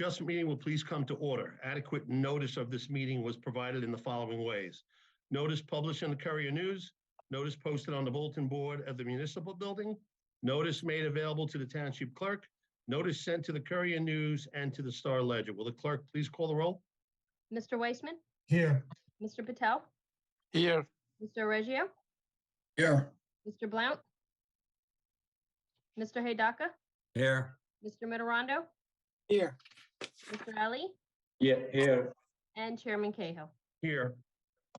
just meeting will please come to order. Adequate notice of this meeting was provided in the following ways. Notice published in the Courier News, notice posted on the bulletin board of the municipal building, notice made available to the township clerk, notice sent to the Courier News and to the Star Ledger. Will the clerk please call the roll? Mr. Weissman, Here. Mr. Patel, Here. Mr. Reggio, Here. Mr. Blount, Mr. Haydaka, Here. Mr. Mitterondo, Here. Mr. Ali, Yeah, here. and Chairman Cahill. Here.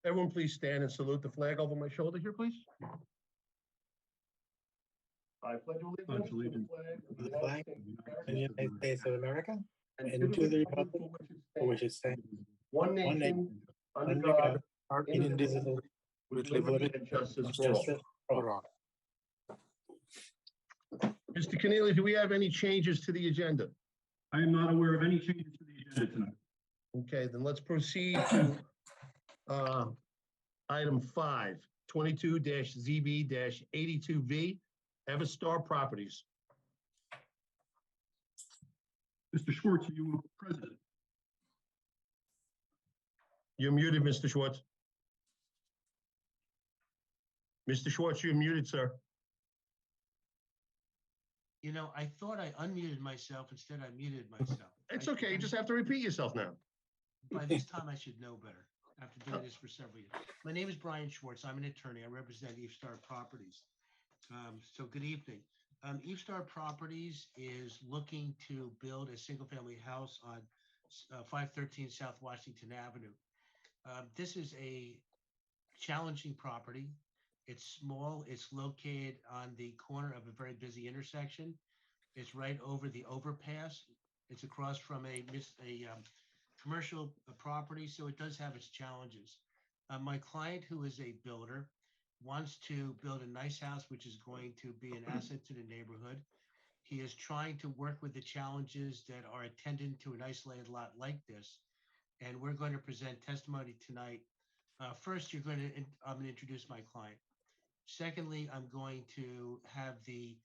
Everyone please stand and salute the flag over my shoulder here, please. I pledge allegiance To the flag of the United States of America and to the republic for which it stands, one one nation, nation, under under God, God, indivisible, with liberty and justice and for all. justice for all. Mr. Keneally, do we have any changes to the agenda? I am not aware of any changes to the agenda tonight. Okay, then let's proceed to item 5, 22-ZB-82V, Everstar Properties. Mr. Schwartz, are you president? You're muted, Mr. Schwartz. Mr. Schwartz, you're muted, sir. You know, I thought I unmuted myself. Instead, I muted myself. It's okay, you just have to repeat yourself now. By this time, I should know better after doing this for several years. My name is Brian Schwartz. I'm an attorney. I represent Eve Star Properties. So good evening. Eve Star Properties is looking to build a single-family house on 513 South Washington Avenue. This is a challenging property. It's small. It's located on the corner of a very busy intersection. It's right over the overpass. It's across from a commercial property, so it does have its challenges. My client, who is a builder, wants to build a nice house, which is going to be an asset to the neighborhood. He is trying to work with the challenges that are attendant to an isolated lot like this, and we're going to present testimony tonight. First, I'm going to introduce my client. Secondly, I'm going to have the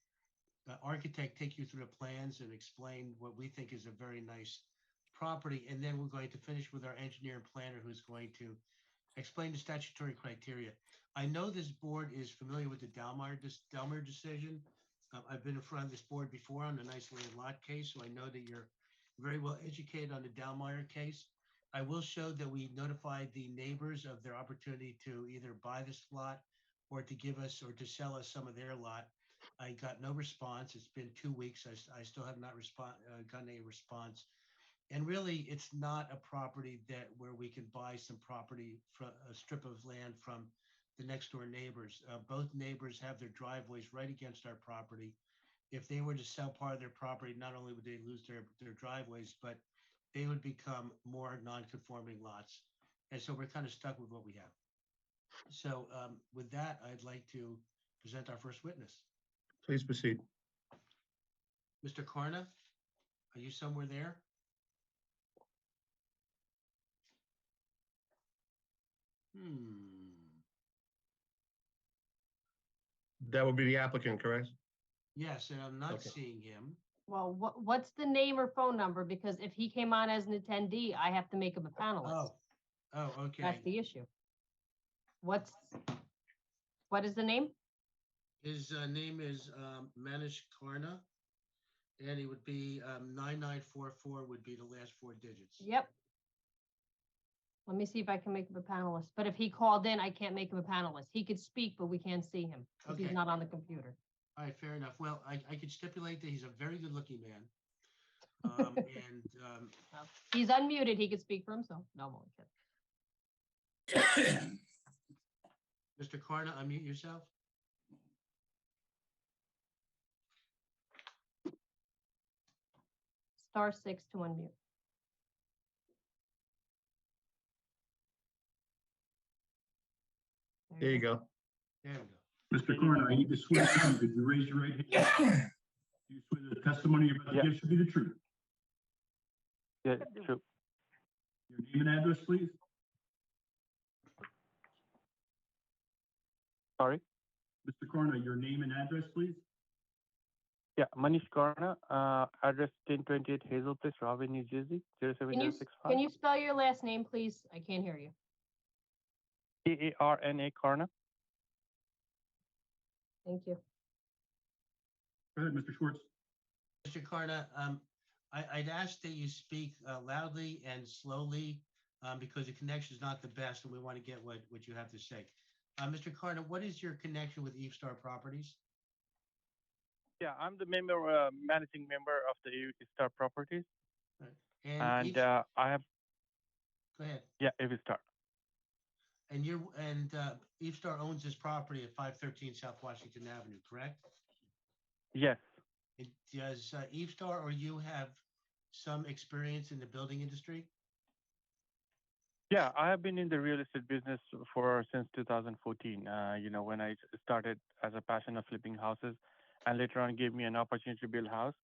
architect take you through the plans and explain what we think is a very nice property. And then we're going to finish with our engineer and planner, who's going to explain the statutory criteria. I know this board is familiar with the Delmeyer decision. I've been in front of this board before on an isolated lot case, so I know that you're very well educated on the Delmeyer case. I will show that we notified the neighbors of their opportunity to either buy this lot or to give us or to sell us some of their lot. I got no response. It's been 2 weeks. I still have not gotten a response. And really, it's not a property where we can buy some property from a strip of land from the next door neighbors. Both neighbors have their driveways right against our property. If they were to sell part of their property, not only would they lose their driveways, but they would become more non-conforming lots. And so we're kind of stuck with what we have. So with that, I'd like to present our first witness. Please proceed. Mr. Karna, are you somewhere there? That would be the applicant, correct? Yes, and I'm not Okay. seeing him. Well, what's the name or phone number? Because if he came on as an attendee, I have to make him a panelist. Oh, okay. That's the issue. What is the name? His name is Manish Karna, and it would be 9944 would be the last 4 digits. Yep. Let me see if I can make him a panelist. But if he called in, I can't make him a panelist. He could speak, but we can't see him because he's Okay. not on the computer. All right, fair enough. Well, I could stipulate that he's a very good-looking man. He's unmuted. He could speak for himself. No, I'm only kidding. Mr. Karna, unmute yourself. *6 to unmute. There you go. There we go. Mr. Corner, I need to swear in. Could you raise your right hand? Do you swear the testimony you're about to give should be the truth? Yeah, true. Your name and address, please? Sorry? Mr. Corner, your name and address, please? Yeah, Manish Karna, address 1028 Hazel Place, Rahway, New Jersey, Can 07065. you spell your last name, please? I can't hear you. Karna Karna. Thank you. Go ahead, Mr. Schwartz. Mr. Carna, I'd ask that you speak loudly and slowly because the connection is not the best and we want to get what you have to say. Mr. Carna, what is your connection with Eve Star Properties? Yeah, I'm the managing member of the Star Properties, Right. and Eve, I have go ahead. yeah Star. And Eve Star owns this property at 513 South Washington Avenue, correct? Yes. Does Eve Star or you have some experience in the building industry? Yeah, I have been in the real estate business since 2014. When I started as a passion of flipping houses, and later on gave me an opportunity to build house.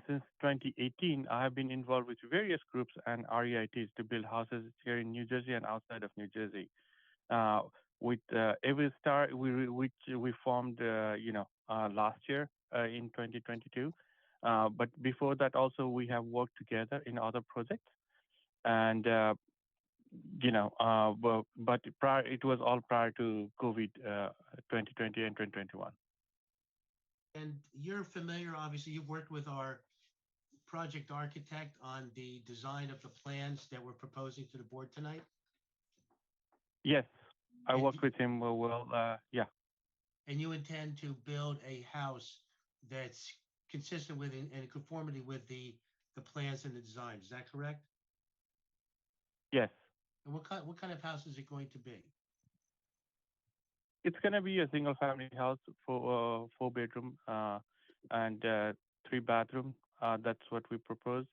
Since 2018, I have been involved with various groups and REITs to build houses here in New Jersey and outside of New Jersey. With Every Star, which we formed, last year in 2022. But before that, also we have worked together in other projects, and but it was all prior to COVID, 2020 and 2021. And you're familiar, obviously, you've worked with our project architect on the design of the plans that we're proposing to the board tonight? Yes, I And worked with him yeah. And you intend to build a house that's consistent with and in conformity with the plans and the design, is that correct? Yes. And what kind of house is it going to be? It's gonna be a single family house for 4 bedroom and 3 bathroom. That's what we propose,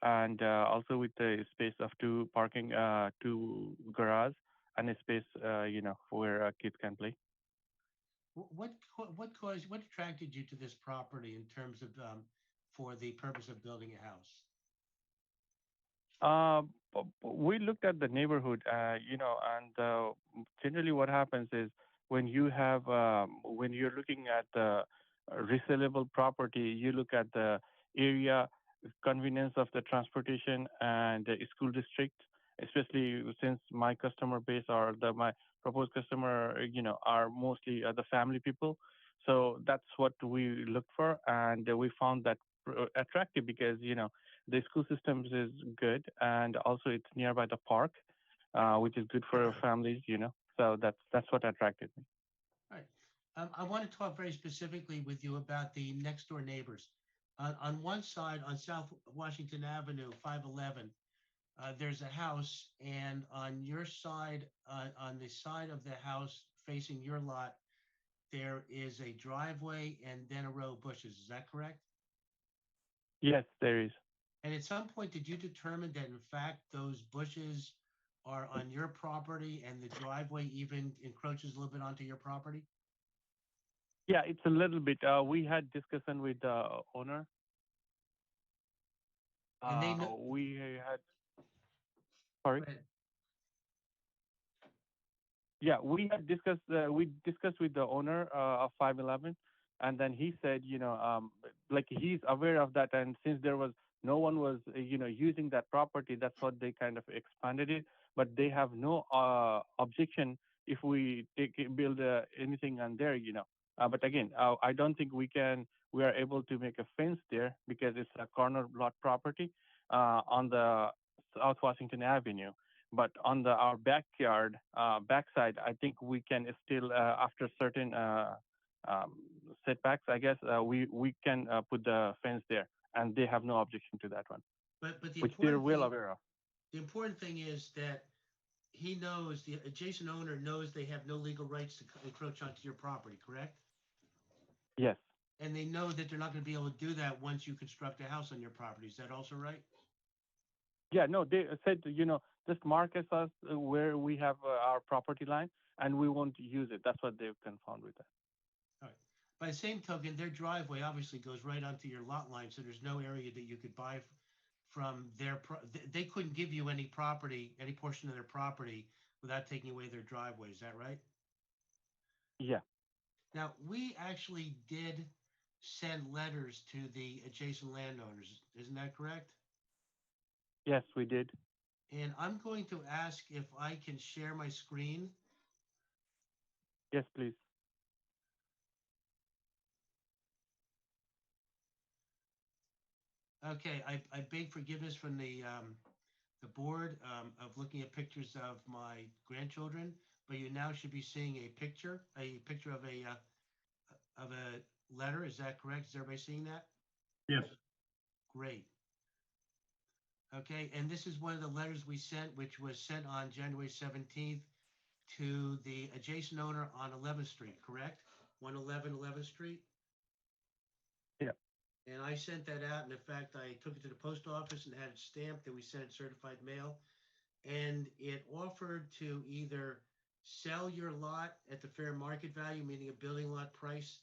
and also with a space of 2 parking, 2 garage, and a space where kids can play. What attracted you to this property in terms of for the purpose of building a house? We looked at the neighborhood, and generally what happens is when you're looking at the resellable property, you look at the area, convenience of the transportation and the school district, especially since my customer base or my proposed customer, are mostly the family people. So that's what we looked for, and we found that attractive because the school systems is good, and also it's nearby the park, which is good for families. So that's what attracted me. All right. I want to talk very specifically with you about the next door neighbors. On one side, on South Washington Avenue, 511, there's a house, and on your side, on the side of the house facing your lot, there is a driveway and then a row of bushes. Is that correct? Yes, there is. And at some point, did you determine that in fact those bushes are on your property and the driveway even encroaches a little bit onto your property? Yeah, it's a little bit. We had discussion with the owner. And they know. We had. Sorry. Go ahead. Yeah, we had discussed. We discussed with the owner of 511, and then he said, like he's aware of that, and since no one was, using that property, that's what they kind of expanded it. But they have no objection if we build anything on there, But again, I don't think we are able to make a fence there because it's a corner lot property on the South Washington Avenue. But on our backside, I think we can still, after certain setbacks, I guess, we can put the fence there, and they have no objection to that one. But which they're well aware of. The important thing is that he knows, the adjacent owner knows they have no legal rights to encroach onto your property, correct? Yes. And they know that they're not going to be able to do that once you construct a house on your property. Is that also right? Yeah, no, they said, just mark us where we have our property line, and we won't use it. That's what they've confirmed with that. All right. By the same token, their driveway obviously goes right onto your lot line, so there's no area that you could buy from their. They couldn't give you any property, any portion of their property, without taking away their driveway. Is that right? Yeah. Now, we actually did sent letters to the adjacent landowners. Isn't that correct? Yes, we did. And I'm going to ask if I can share my screen. Yes, please. Okay, I beg forgiveness from the board of looking at pictures of my grandchildren, but you now should be seeing a picture of a letter. Is that correct? Is everybody seeing that? Yes. Great. Okay, and this is one of the letters we sent, which was sent on January 17th to the adjacent owner on 11th Street, correct? 111 11th Street? Yeah. And I sent that out, and in fact, I took it to the post office and had it stamped, and we sent it certified mail. And it offered to either sell your lot at the fair market value, meaning a building lot price,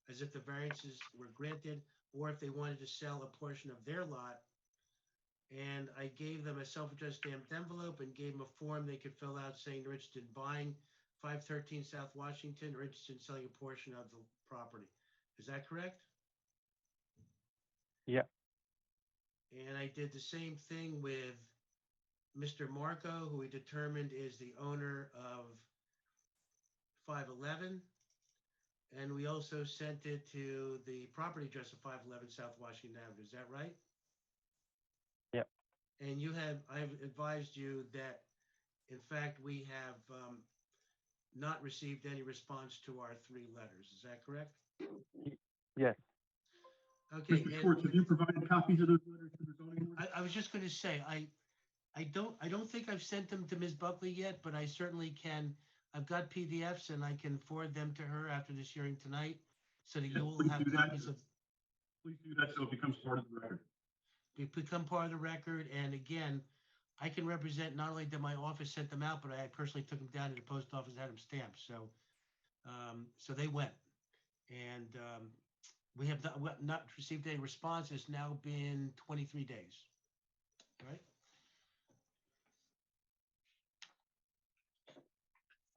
as if the variances were granted, or if they wanted to sell a portion of their lot. And I gave them a self-addressed stamped envelope and gave them a form they could fill out saying they're interested in buying 513 South Washington or interested in selling a portion of the property. Is that correct? Yeah. And I did the same thing with Mr. Marco, who we determined is the owner of 511. And we also sent it to the property address of 511 South Washington Avenue. Is that right? Yeah. And I've advised you that, in fact, we have not received any response to our 3 letters. Is that correct? Yes. Okay. Mr. Schwartz, have you provided copies of those letters to the zoning board? I was just going to say, I don't think I've sent them to Ms. Buckley yet, but I certainly can. I've got PDFs and I can forward them to her after this hearing tonight, so that Yes, you will please have do that. copies of. Please do that so it becomes part of the record. Become part of the record. And again, I can represent not only that my office sent them out, but I personally took them down to the post office and had them stamped. So, so they went, and we have not received any response. It's now been 23 days. All right.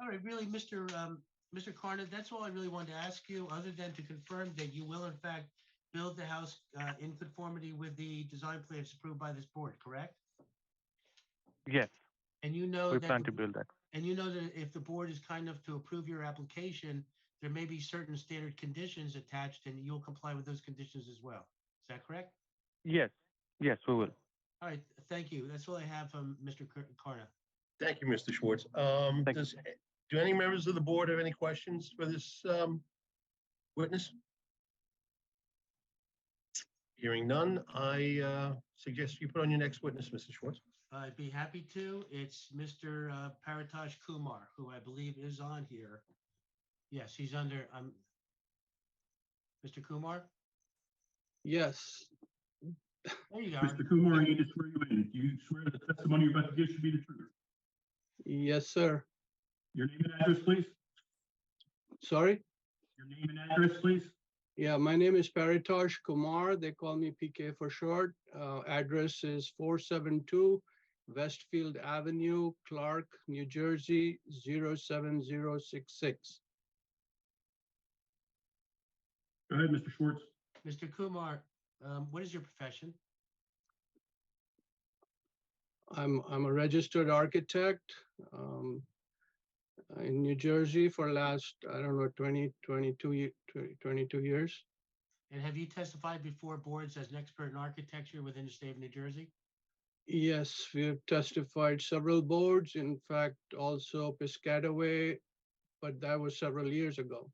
All right, really, Mr. Carna, that's all I really wanted to ask you, other than to confirm that you will in fact build the house in conformity with the design plans approved by this board, correct? Yes. And you know We that plan to build that. And you know that if the board is kind enough to approve your application, there may be certain standard conditions attached, and you'll comply with those conditions as well. Is that correct? Yes. Yes, we will. All right, thank you. That's all I have from Mr. Carna. Thank you, Mr. Schwartz. Thank Do any members of the board have any questions for this witness? Hearing none, I suggest you put on your next witness, Mr. Schwartz. I'd be happy to. It's Mr. Paritosh Kumar, who I believe is on here. Yes, he's under, Mr. Kumar? Yes, There you are. Mr. Kumar, I need to swear you in. Do you swear the testimony you're about to give should be the truth? yes, sir. Your name and address, please. Sorry? Your name and address, please. Yeah, my name is Paritosh Kumar. They call me PK for short. Address is 472 Westfield Avenue, Clark, New Jersey, 07066. Go ahead, Mr. Schwartz. Mr. Kumar, what is your profession? I'm a registered architect in New Jersey for last, I don't know, 22 years. And have you testified before boards as an expert in architecture within the state of New Jersey? Yes, we have testified several boards, in fact, also Piscataway, but that was several years ago.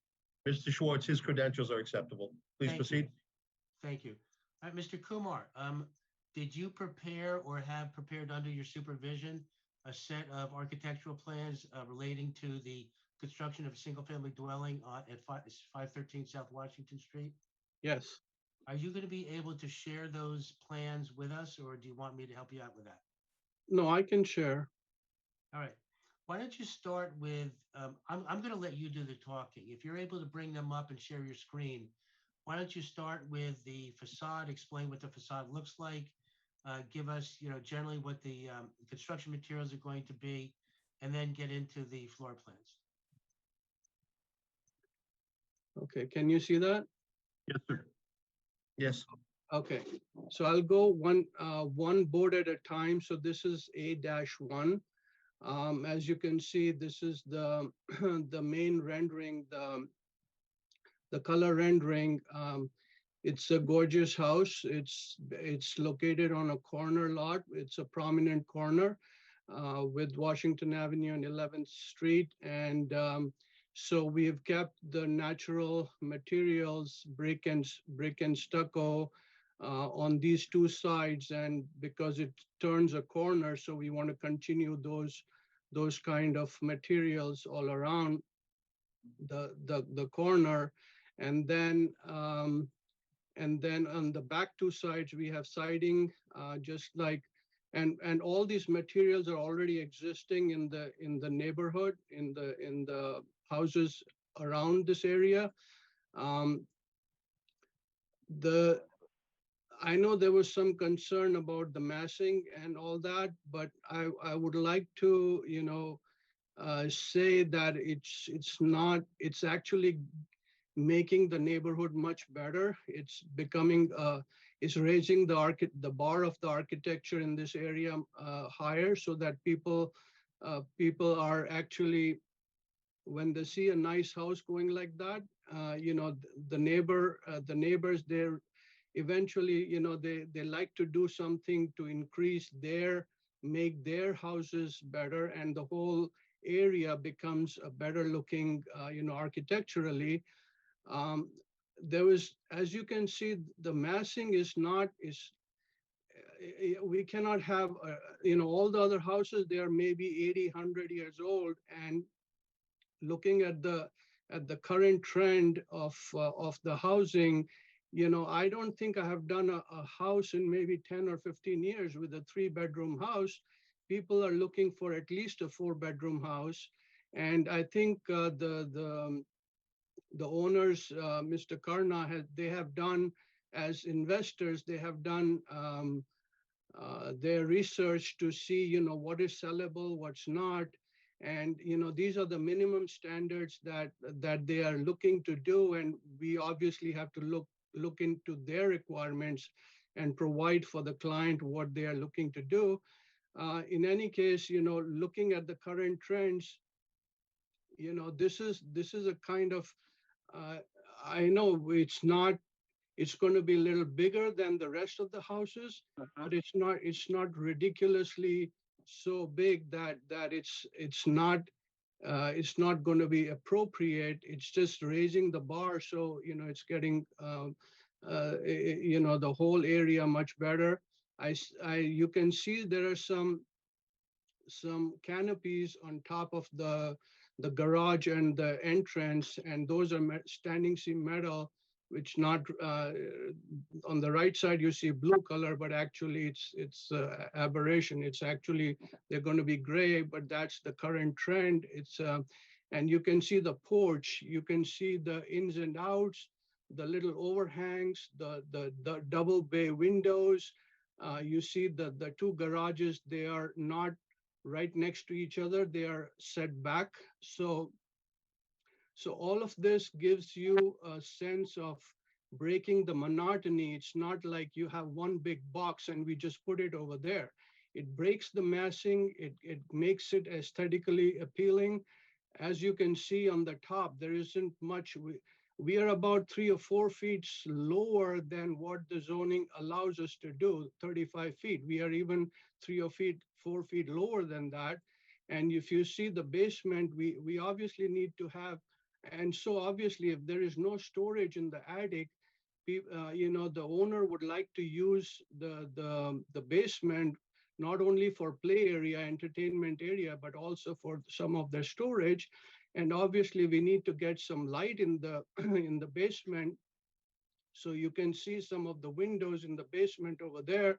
Mr. Schwartz, his credentials are acceptable. Please Thank you. proceed. Thank you. All right, Mr. Kumar, did you prepare or have prepared under your supervision a set of architectural plans relating to the construction of a single-family dwelling at 513 South Washington Street? Yes, Are you going to be able to share those plans with us, or do you want me to help you out with that? no, I can share. All right. Why don't you start with, I'm going to let you do the talking. If you're able to bring them up and share your screen, why don't you start with the facade, explain what the facade looks like, give us, generally what the construction materials are going to be, and then get into the floor plans. Okay, can you see that? Yes, sir. Yes. Okay, so I'll go one board at a time. So this is A-1. As you can see, this is the the main rendering, the color rendering. It's a gorgeous house. It's located on a corner lot. It's a prominent corner with Washington Avenue and 11th Street. And so we have kept the natural materials, brick and stucco on these two sides. And because it turns a corner, so we want to continue those kind of materials all around the corner. And then on the back two sides, we have siding, just like, and all these materials are already existing in the neighborhood, in the houses around this area. I know there was some concern about the massing and all that, but I would like to, say that it's actually making the neighborhood much better. It's becoming, it's raising the bar of the architecture in this area higher, so that people are actually, when they see a nice house going like that, the neighbors there, eventually, they like to do something to make their houses better, and the whole area becomes a better looking, architecturally. There was, as you can see, the massing we cannot have, all the other houses, they are maybe 80, 100 years old, and looking at the current trend of the housing, I don't think I have done a house in maybe 10 or 15 years with a 3-bedroom house. People are looking for at least a 4-bedroom house. And I think the owners, Mr. Karna, they have done, as investors, they have done their research to see, what is sellable, what's not. And, these are the minimum standards that they are looking to do. And we obviously have to look into their requirements and provide for the client what they are looking to do. In any case, looking at the current trends, this is a kind of, I know it's going to be a little bigger than the rest of the houses, but it's not ridiculously so big that it's not going to be appropriate. It's just raising the bar, so it's getting the whole area much better. You can see there are some canopies on top of the garage and the entrance, and those are standing seam metal, which not on the right side you see blue color, but actually it's aberration. It's actually, they're going to be gray, but that's the current trend. It's and you can see the porch, you can see the ins and outs, the little overhangs, the double bay windows. You see the two garages, they are not right next to each other, they are set back. So all of this gives you a sense of breaking the monotony. It's not like you have one big box and we just put it over there. It breaks the massing, it makes it aesthetically appealing. As you can see on the top, there isn't much. We are about 3 or 4 feet lower than what the zoning allows us to do, 35 feet. We are even 3 or 4 feet lower than that. And if you see the basement, we obviously need to have, and so obviously if there is no storage in the attic, the owner would like to use the basement not only for play area, entertainment area, but also for some of their storage. And obviously we need to get some light in the in the basement. So you can see some of the windows in the basement over there.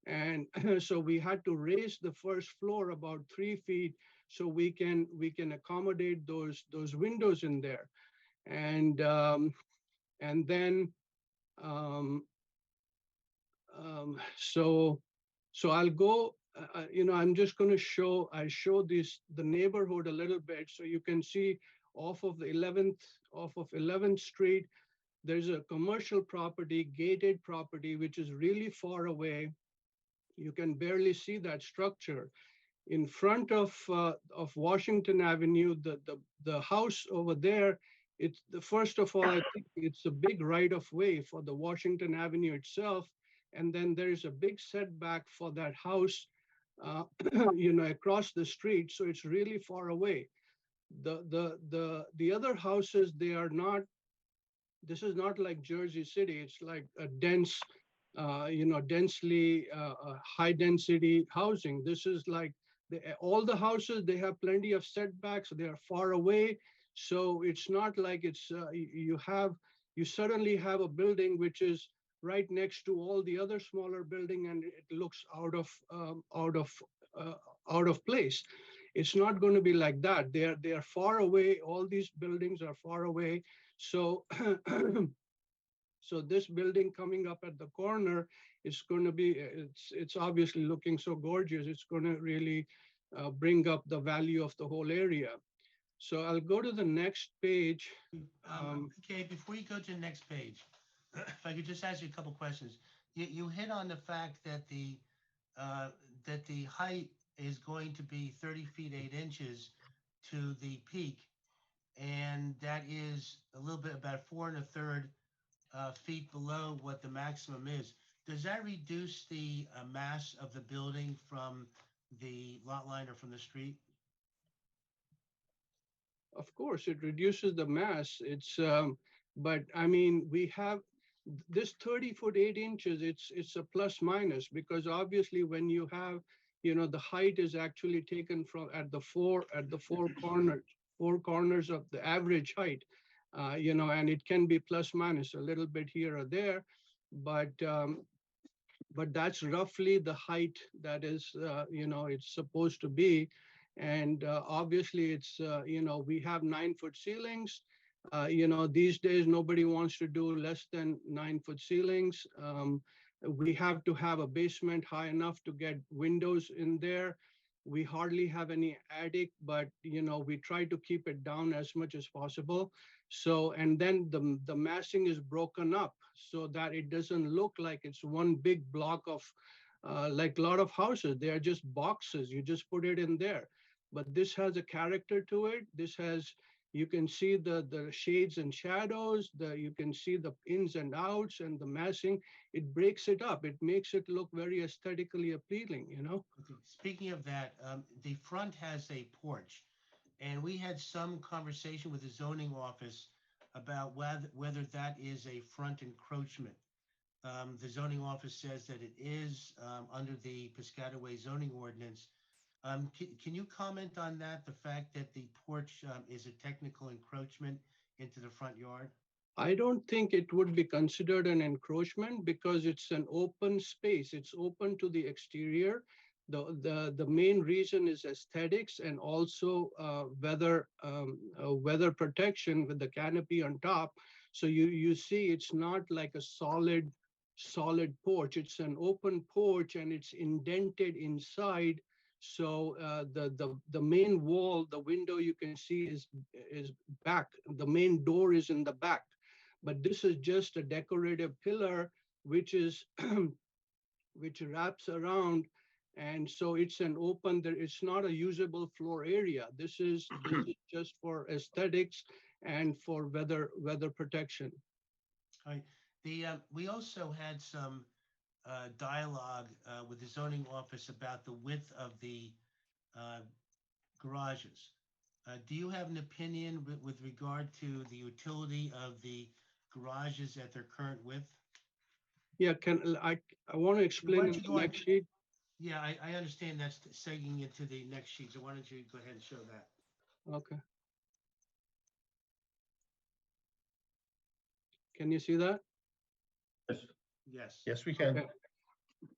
And so we had to raise the first floor about 3 feet so we can accommodate those windows in there. And then so I'll go, I'm just going to show the neighborhood a little bit so you can see off of 11th Street. there's a commercial property, gated property, which is really far away. You can barely see that structure. In front of Washington Avenue, the house over there, it's the first of all, I think it's a big right of way for the Washington Avenue itself. And then there is a big setback for that house, across the street. So it's really far away. The other houses, they are not, this is not like Jersey City. It's like a dense, densely high density housing. This is like all the houses, they have plenty of setbacks. They are far away. So it's not like it's, you suddenly have a building which is right next to all the other smaller building and it looks out of place. It's not going to be like that. They are far away. All these buildings are far away. So, so this building coming up at the corner is going to be, it's obviously looking so gorgeous. It's going to really bring up the value of the whole area. So I'll go to the next page. Okay, before you go to the next page, if I could just ask you a couple questions. You hit on the fact that the height is going to be 30 feet 8 inches to the peak, and that is a little bit about 4 1/3 feet below what the maximum is. Does that reduce the mass of the building from the lot line or from the street? Of course, it reduces the mass. It's, but I mean, we have this 30 foot 8 inches. It's a plus minus because obviously when you have, the height is actually taken from at the four corners of the average height, and it can be plus minus a little bit here or there, but that's roughly the height that is, it's supposed to be. And obviously it's, we have 9 foot ceilings. These days, nobody wants to do less than 9 foot ceilings. We have to have a basement high enough to get windows in there. We hardly have any attic, but, we try to keep it down as much as possible. So, and then the massing is broken up so that it doesn't look like it's one big block of, like a lot of houses, they are just boxes. You just put it in there. But this has a character to it. This has, you can see the shades and shadows, you can see the ins and outs and the massing. It breaks it up. It makes it look very aesthetically appealing, Okay. Speaking of that, the front has a porch, and we had some conversation with the zoning office about whether that is a front encroachment. The zoning office says that it is under the Piscataway zoning ordinance. Can you comment on that, the fact that the porch is a technical encroachment into the front yard? I don't think it would be considered an encroachment because it's an open space. It's open to the exterior. The main reason is aesthetics and also weather protection with the canopy on top. So you see it's not like a solid porch. It's an open porch and it's indented inside. So the main wall, the window you can see is back. The main door is in the back, but this is just a decorative pillar which is which wraps around, and so it's an open. It's not a usable floor area. This is just for aesthetics and for weather protection. All right. We also had some dialogue with the zoning office about the width of the garages. Do you have an opinion with regard to the utility of the garages at their current width? Yeah, I want to explain in the next sheet. Yeah, I understand that's segueing into the next sheet. So why don't you go ahead and show that? Okay. Can you see that? Yes. Yes. Yes, we can.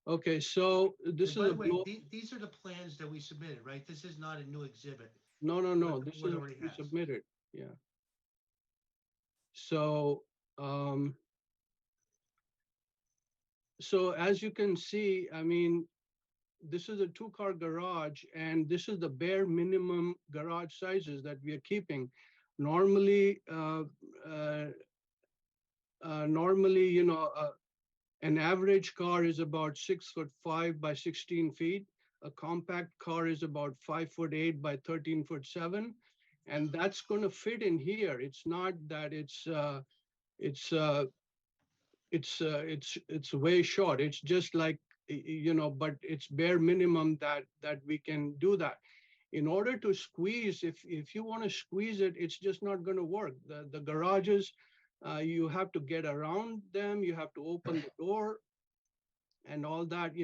Okay, so this is By a the way, blow. these are the plans that we submitted, right? This is not a new exhibit. No. What the This board is already what we has. submitted. Yeah. So, so as you can see, I mean, this is a 2-car garage, and this is the bare minimum garage sizes that we are keeping. Normally, normally, an average car is about 6'5" by 16 feet. A compact car is about 5'8" by 13'7", and that's going to fit in here. It's not that it's it's way short. It's just like, but it's bare minimum that we can do that. In order to squeeze, if you want to squeeze it, it's just not going to work. The garages, you have to get around them. You have to open the door and all that.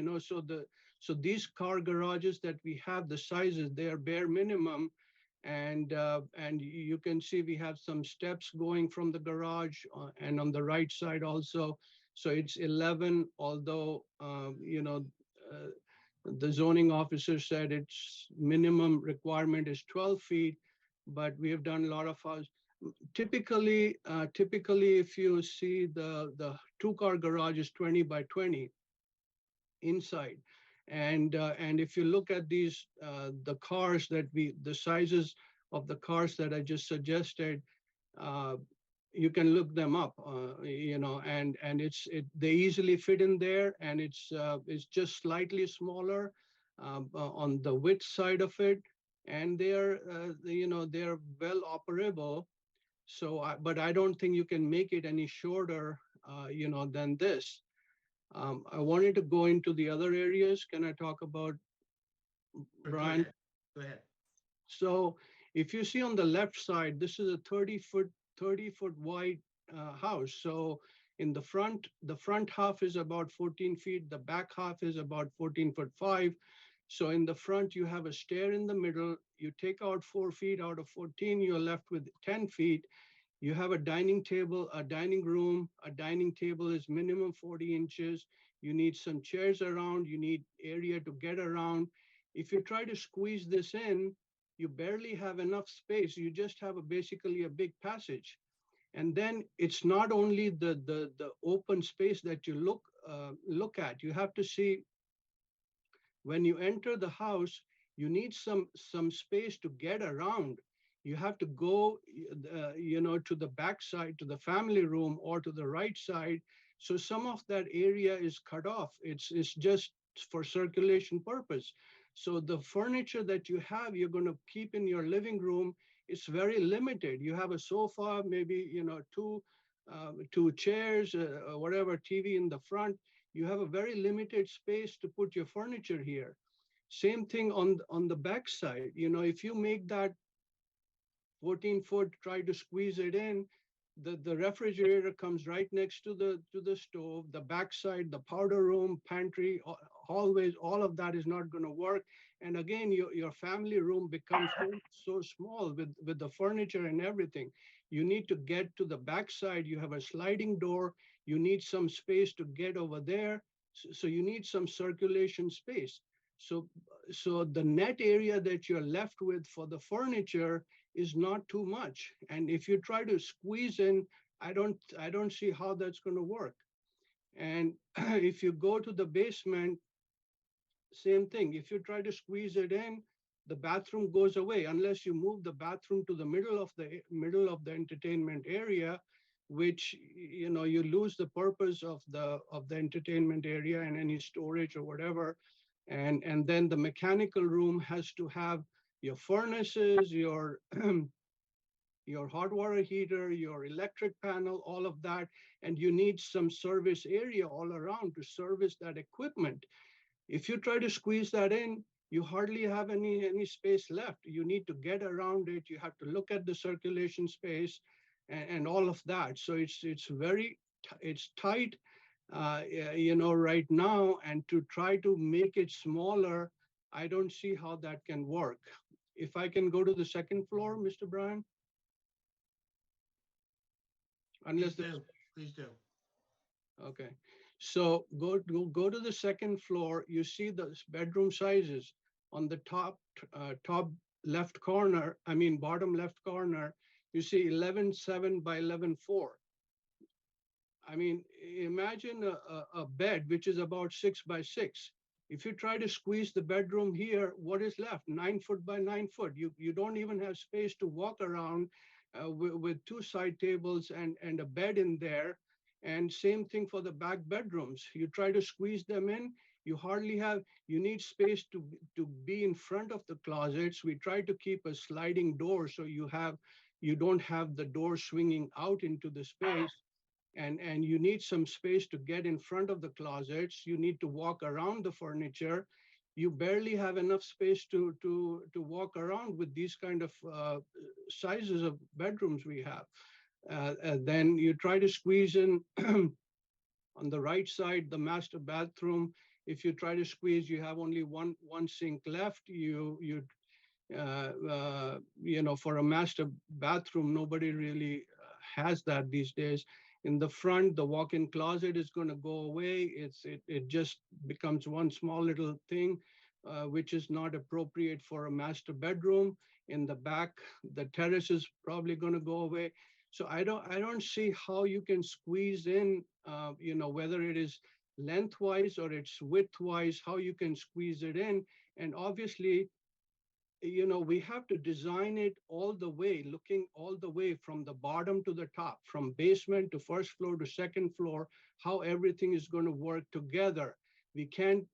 So these car garages that we have, the sizes, they are bare minimum. And you can see we have some steps going from the garage, and on the right side also. So it's 11, although the zoning officer said its minimum requirement is 12 feet, but we have done a lot of house. Typically, if you see the two-car garage is 20 by 20 inside. And if you look at these, the cars the sizes of the cars that I just suggested, you can look them up, and they easily fit in there, and it's just slightly smaller on the width side of it, and they're well operable. So, but I don't think you can make it any shorter, than this. I wanted to go into the other areas. Can I talk about, Brian? Go ahead. So if you see on the left side, this is a 30-foot wide house. So in the front half is about 14 feet. The back half is about 14'5". So in the front, you have a stair in the middle. You take out 4 feet out of 14, you're left with 10 feet. You have a dining table, a dining room. A dining table is minimum 40 inches. You need some chairs around. You need area to get around. If you try to squeeze this in, you barely have enough space. You just have basically a big passage. And then it's not only the open space that you look at. You have to see, when you enter the house, you need some space to get around. You have to go, to the back side, to the family room, or to the right side. So some of that area is cut off. It's just for circulation purpose. So the furniture that you have, you're going to keep in your living room, it's very limited. You have a sofa, maybe, two chairs, whatever, TV in the front. You have a very limited space to put your furniture here. Same thing on the back side. If you make that 14-foot, try to squeeze it in, the refrigerator comes right next to the stove, the backside, the powder room, pantry, hallways, all of that is not going to work. And again, your family room becomes so small with the furniture and everything. You need to get to the backside. You have a sliding door. You need some space to get over there. So you need some circulation space. So the net area that you're left with for the furniture is not too much. And if you try to squeeze in, I don't see how that's going to work. And if you go to the basement, same thing. If you try to squeeze it in, the bathroom goes away unless you move the bathroom to the middle of the entertainment area, which you lose the purpose of the entertainment area and any storage or whatever. And then the mechanical room has to have your furnaces, your hot water heater, your electric panel, all of that. And you need some service area all around to service that equipment. If you try to squeeze that in, you hardly have any space left. You need to get around it. You have to look at the circulation space and all of that. So it's tight, right now, and to try to make it smaller, I don't see how that can work. If I can go to the second floor, Mr. Brian? Unless Please do. Okay, so go to the second floor. You see the bedroom sizes on the top left corner. Bottom left corner. You see 11.7 by 11.4. Imagine a bed which is about 6 by 6. If you try to squeeze the bedroom here, what is left? 9 foot by 9 foot. You don't even have space to walk around with two side tables and a bed in there. And same thing for the back bedrooms. You try to squeeze them in, you hardly have, you need space to be in front of the closets. We try to keep a sliding door so you don't have the door swinging out into the space. And you need some space to get in front of the closets. You need to walk around the furniture. You barely have enough space to walk around with these kind of sizes of bedrooms we have. And then you try to squeeze in on the right side, the master bathroom. If you try to squeeze, you have only one sink left. You know, for a master bathroom, nobody really has that these days. In the front, the walk-in closet is going to go away. It just becomes one small little thing, which is not appropriate for a master bedroom. In the back, the terrace is probably going to go away. So I don't see how you can squeeze in, you know, whether it is lengthwise or it's widthwise, how you can squeeze it in. And obviously, you know, we have to design it all the way, looking all the way from the bottom to the top, from basement to first floor to second floor, how everything is going to work together. We can't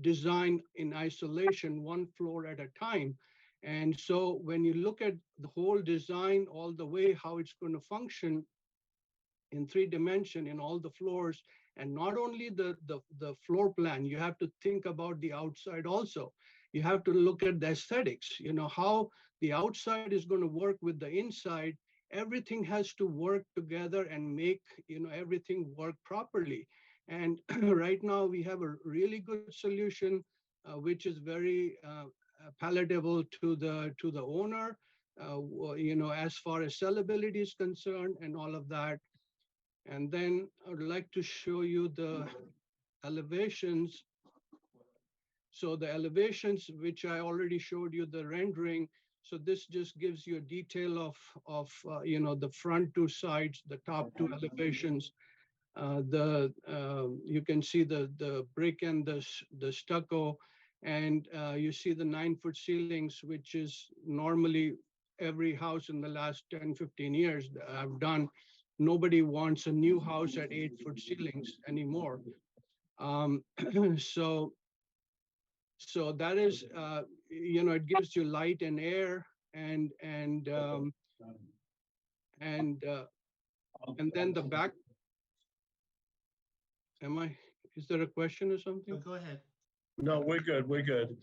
design in isolation one floor at a time. And so when you look at the whole design all the way, how it's going to function in 3D in all the floors, and not only the floor plan, you have to think about the outside also. You have to look at the aesthetics, you know, how the outside is going to work with the inside. Everything has to work together and make, you know, everything work properly. And right now we have a really good solution, which is very palatable to the owner, you know, as far as sellability is concerned and all of that. And then I would like to show you the elevations. So the elevations, which I already showed you the rendering. So this just gives you a detail of you know, the front two sides, the top two elevations. You can see the brick and the stucco, and you see the 9-foot ceilings, which is normally every house in the last 10, 15 years that I've done. Nobody wants a new house at 8-foot ceilings anymore. So that is, you know, it gives you light and air, and then the back. Is there a question or something? Go ahead. No, we're good, we're good.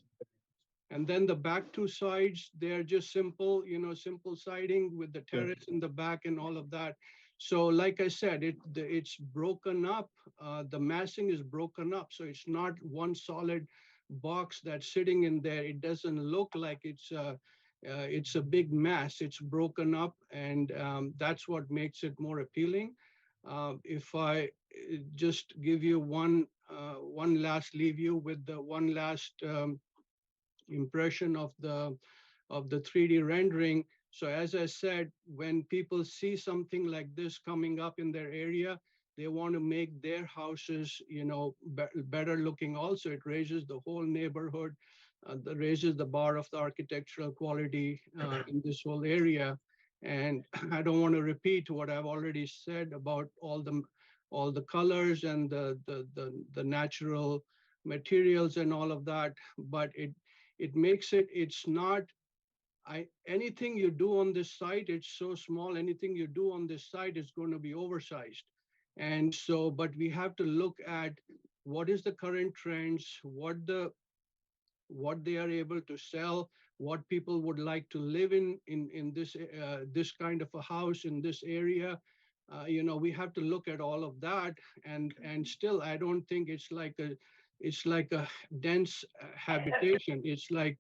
And then the back two sides, they're just simple, you know, simple siding with the terrace in the back and all of that. So like I said, it's broken up. The massing is broken up. So it's not one solid box that's sitting in there. It doesn't look like it's a big mass. It's broken up, and that's what makes it more appealing. If I just give you one leave you with the one last impression of the 3D rendering. So as I said, when people see something like this coming up in their area, they want to make their houses, you know, better looking also. It raises the whole neighborhood, that raises the bar of the architectural quality in this whole area. And I don't want to repeat what I've already said about all the colors and the natural materials and all of that, but it makes it, it's not, anything you do on this site, it's so small, anything you do on this site is going to be oversized. And so, but we have to look at what is the current trends, what they are able to sell, what people would like to live in this kind of a house in this area. You know, we have to look at all of that, and still, I don't think it's like a dense habitation. It's like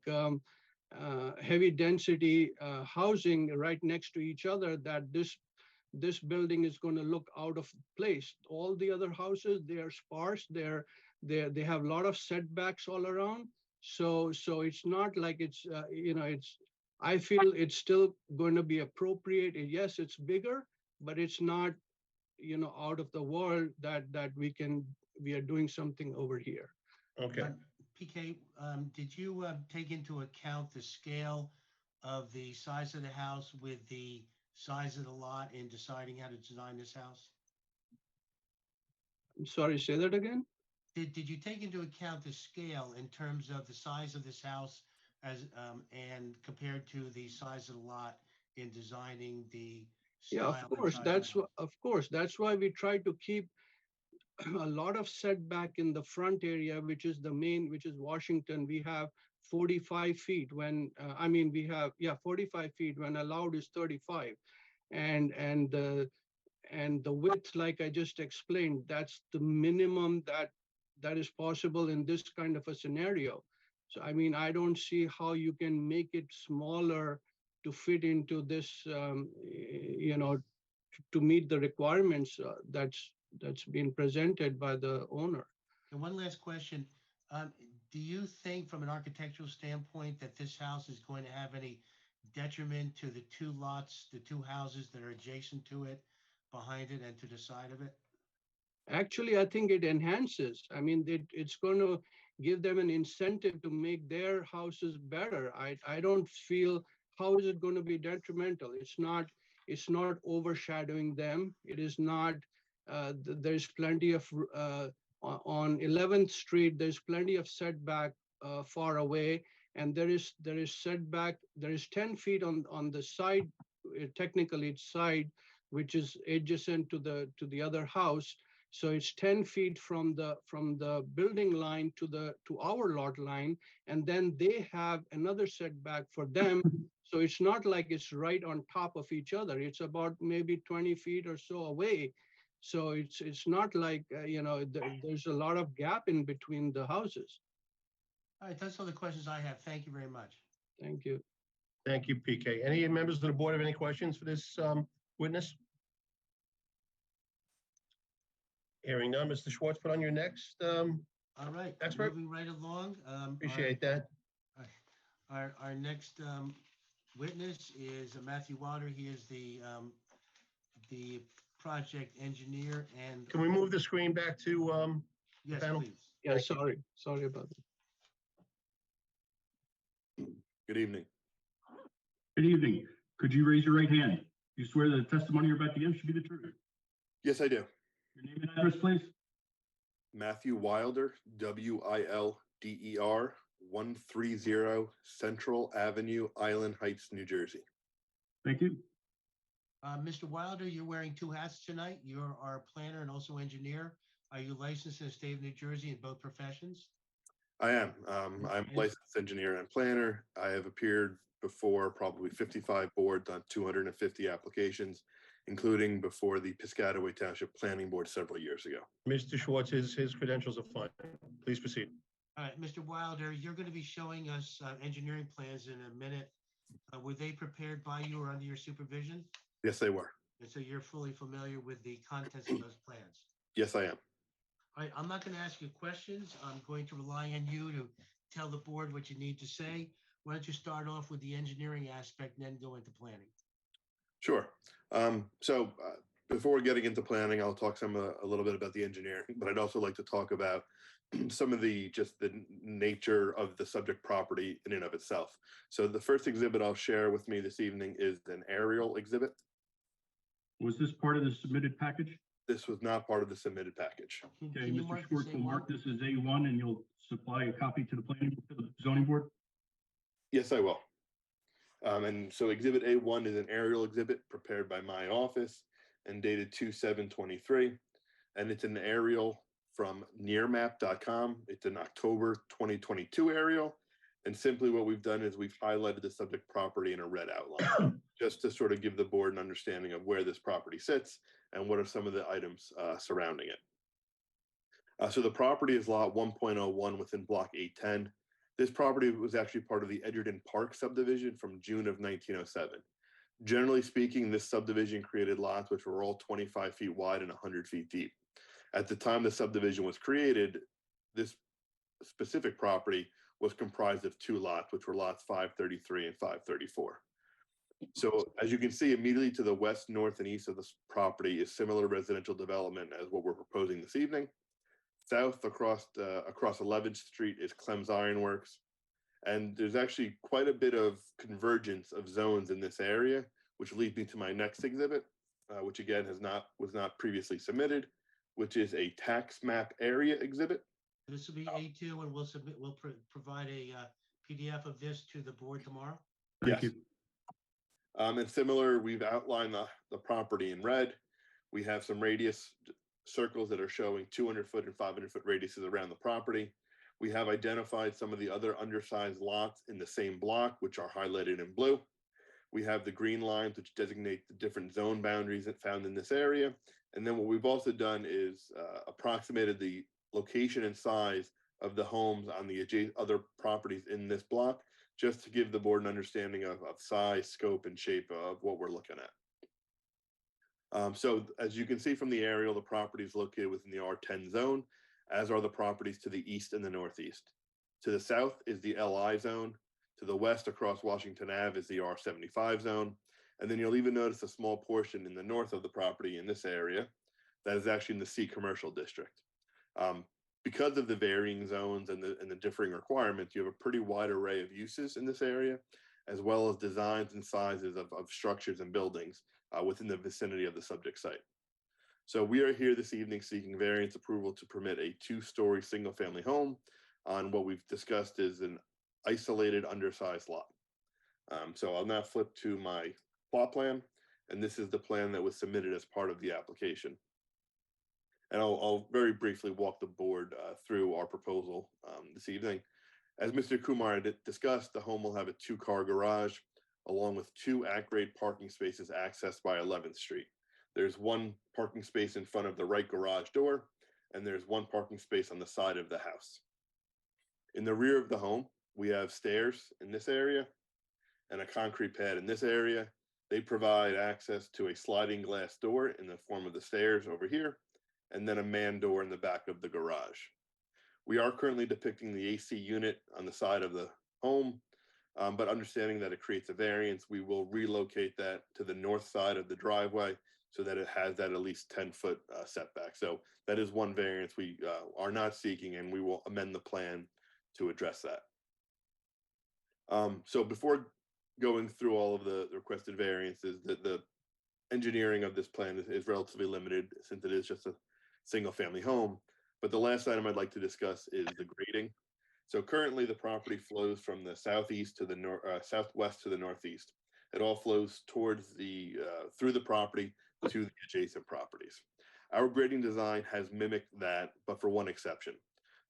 heavy density housing right next to each other, that this building is going to look out of place. All the other houses, they are sparse. They have a lot of setbacks all around. So it's not like it's you know, I feel it's still going to be appropriate. Yes, it's bigger, but it's not, you know, out of the world that we are doing something over here. Okay. PK, did you take into account the scale of the size of the house with the size of the lot in deciding how to design this house? Sorry, say that again? Did you take into account the scale in terms of the size of this house as, and compared to the size of the lot in designing the Yeah, style and size of course, that's why we try to keep a lot of setback in the front area, which is the main, which is Washington. We have 45 feet when, I mean, we have, yeah, 45 feet when allowed is 35. And the width, like I just explained, that's the minimum that is possible in this kind of a scenario. So, I mean, I don't see how you can make it smaller to fit into this, to meet the requirements that's been presented by the owner. And one last question. Do you think from an architectural standpoint that this house is going to have any detriment to the two lots, the two houses that are adjacent to it, behind it and to the side of it? Actually, I think it enhances. I mean, it's going to give them an incentive to make their houses better. I don't feel, how is it going to be detrimental? It's not overshadowing them. It is not, there's plenty of, on 11th Street, there's plenty of setback far away. And there is setback, there is 10 feet on the side, technically it's side, which is adjacent to the other house. So it's 10 feet from the building line to our lot line, and then they have another setback for them. So it's not like it's right on top of each other. It's about maybe 20 feet or so away. So it's not like there's a lot of gap in between the houses. All right, that's all the questions I have. Thank you very much. Thank you. Thank you, PK. Any members of the board have any questions for this witness? Hearing none, Mr. Schwartz, put on your next. All right, Expert. moving right along. Appreciate that. Our next witness is Matthew Wilder. He is the project engineer and. Can we move the screen back to Yes, panel? please. Yeah, sorry about that. Good evening. Good evening. Could you raise your right hand? You swear that the testimony you're about to give should be the truth. Yes, I do. Your name and address, please. Matthew Wilder, Wilder, 130 Central Avenue, Island Heights, New Jersey. Thank you. Mr. Wilder, you're wearing two hats tonight. You're our planner and also engineer. Are you licensed in the state of New Jersey in both professions? I am. I'm a licensed engineer and planner. I have appeared before probably 55 boards on 250 applications, including before the Piscataway Township Planning Board several years ago. Mr. Schwartz, his credentials are fine. Please proceed. All right, Mr. Wilder, you're going to be showing us engineering plans in a minute. Were they prepared by you or under your supervision? Yes, they were. And so you're fully familiar with the contents of those plans? Yes, I am. All right, I'm not going to ask you questions. I'm going to rely on you to tell the board what you need to say. Why don't you start off with the engineering aspect and then go into planning? Sure. Before getting into planning, I'll talk a little bit about the engineering, but I'd also like to talk about some of the nature of the subject property in and of itself. So the first exhibit I'll share with me this evening is an aerial exhibit. Was this part of the submitted package? This was not part of the submitted package. Okay, Mr. Schwartz will mark this as A1 and you'll supply a copy to the zoning board? Yes, I will. And so Exhibit A1 is an aerial exhibit prepared by my office and dated 2/7/23. And it's an aerial from nearmap.com. It's an October 2022 aerial. And simply what we've done is we've highlighted the subject property in a red outline, just to sort of give the board an understanding of where this property sits and what are some of the items surrounding it. So the property is lot 1.01 within block 810. This property was actually part of the Edgerton Park subdivision from June of 1907. Generally speaking, this subdivision created lots which were all 25 feet wide and 100 feet deep. At the time the subdivision was created, this specific property was comprised of two lots, which were lots 533 and 534. So as you can see, immediately to the west, north, and east of this property is similar residential development as what we're proposing this evening. South across 11th Street is Clem's Ironworks. And there's actually quite a bit of convergence of zones in this area, which leads me to my next exhibit, which again was not previously submitted, which is a tax map area exhibit. This will be A2 and we'll provide a PDF of this to the board tomorrow. Thank Yes. you. And similar, we've outlined the property in red. We have some radius circles that are showing 200-foot and 500-foot radiuses around the property. We have identified some of the other undersized lots in the same block, which are highlighted in blue. We have the green lines, which designate the different zone boundaries that found in this area. And then what we've also done is approximated the location and size of the homes on the other properties in this block, just to give the board an understanding of size, scope, and shape of what we're looking at. So as you can see from the aerial, the property is located within the R10 zone, as are the properties to the east and the northeast. To the south is the LI zone. To the west across Washington Ave is the R75 zone. And then you'll even notice a small portion in the north of the property in this area that is actually in the C commercial district. Because of the varying zones and the differing requirements, you have a pretty wide array of uses in this area, as well as designs and sizes of structures and buildings within the vicinity of the subject site. So we are here this evening seeking variance approval to permit a 2-story single-family home on what we've discussed is an isolated undersized lot. So I'll now flip to my plot plan, and this is the plan that was submitted as part of the application. And I'll very briefly walk the board through our proposal this evening. As Mr. Kumar discussed, the home will have a 2-car garage along with 2 at-grade parking spaces accessed by 11th Street. There's 1 parking space in front of the right garage door, and there's 1 parking space on the side of the house. In the rear of the home, we have stairs in this area and a concrete pad in this area. They provide access to a sliding glass door in the form of the stairs over here, and then a man door in the back of the garage. We are currently depicting the AC unit on the side of the home, but understanding that it creates a variance, we will relocate that to the north side of the driveway so that it has that at least 10-foot setback. So that is one variance we are not seeking, and we will amend the plan to address that. So before going through all of the requested variances, the engineering of this plan is relatively limited since it is just a single-family home. But the last item I'd like to discuss is the grading. So currently the property flows from the southeast to the southwest to the northeast. It all flows towards through the property to the adjacent properties. Our grading design has mimicked that, but for one exception.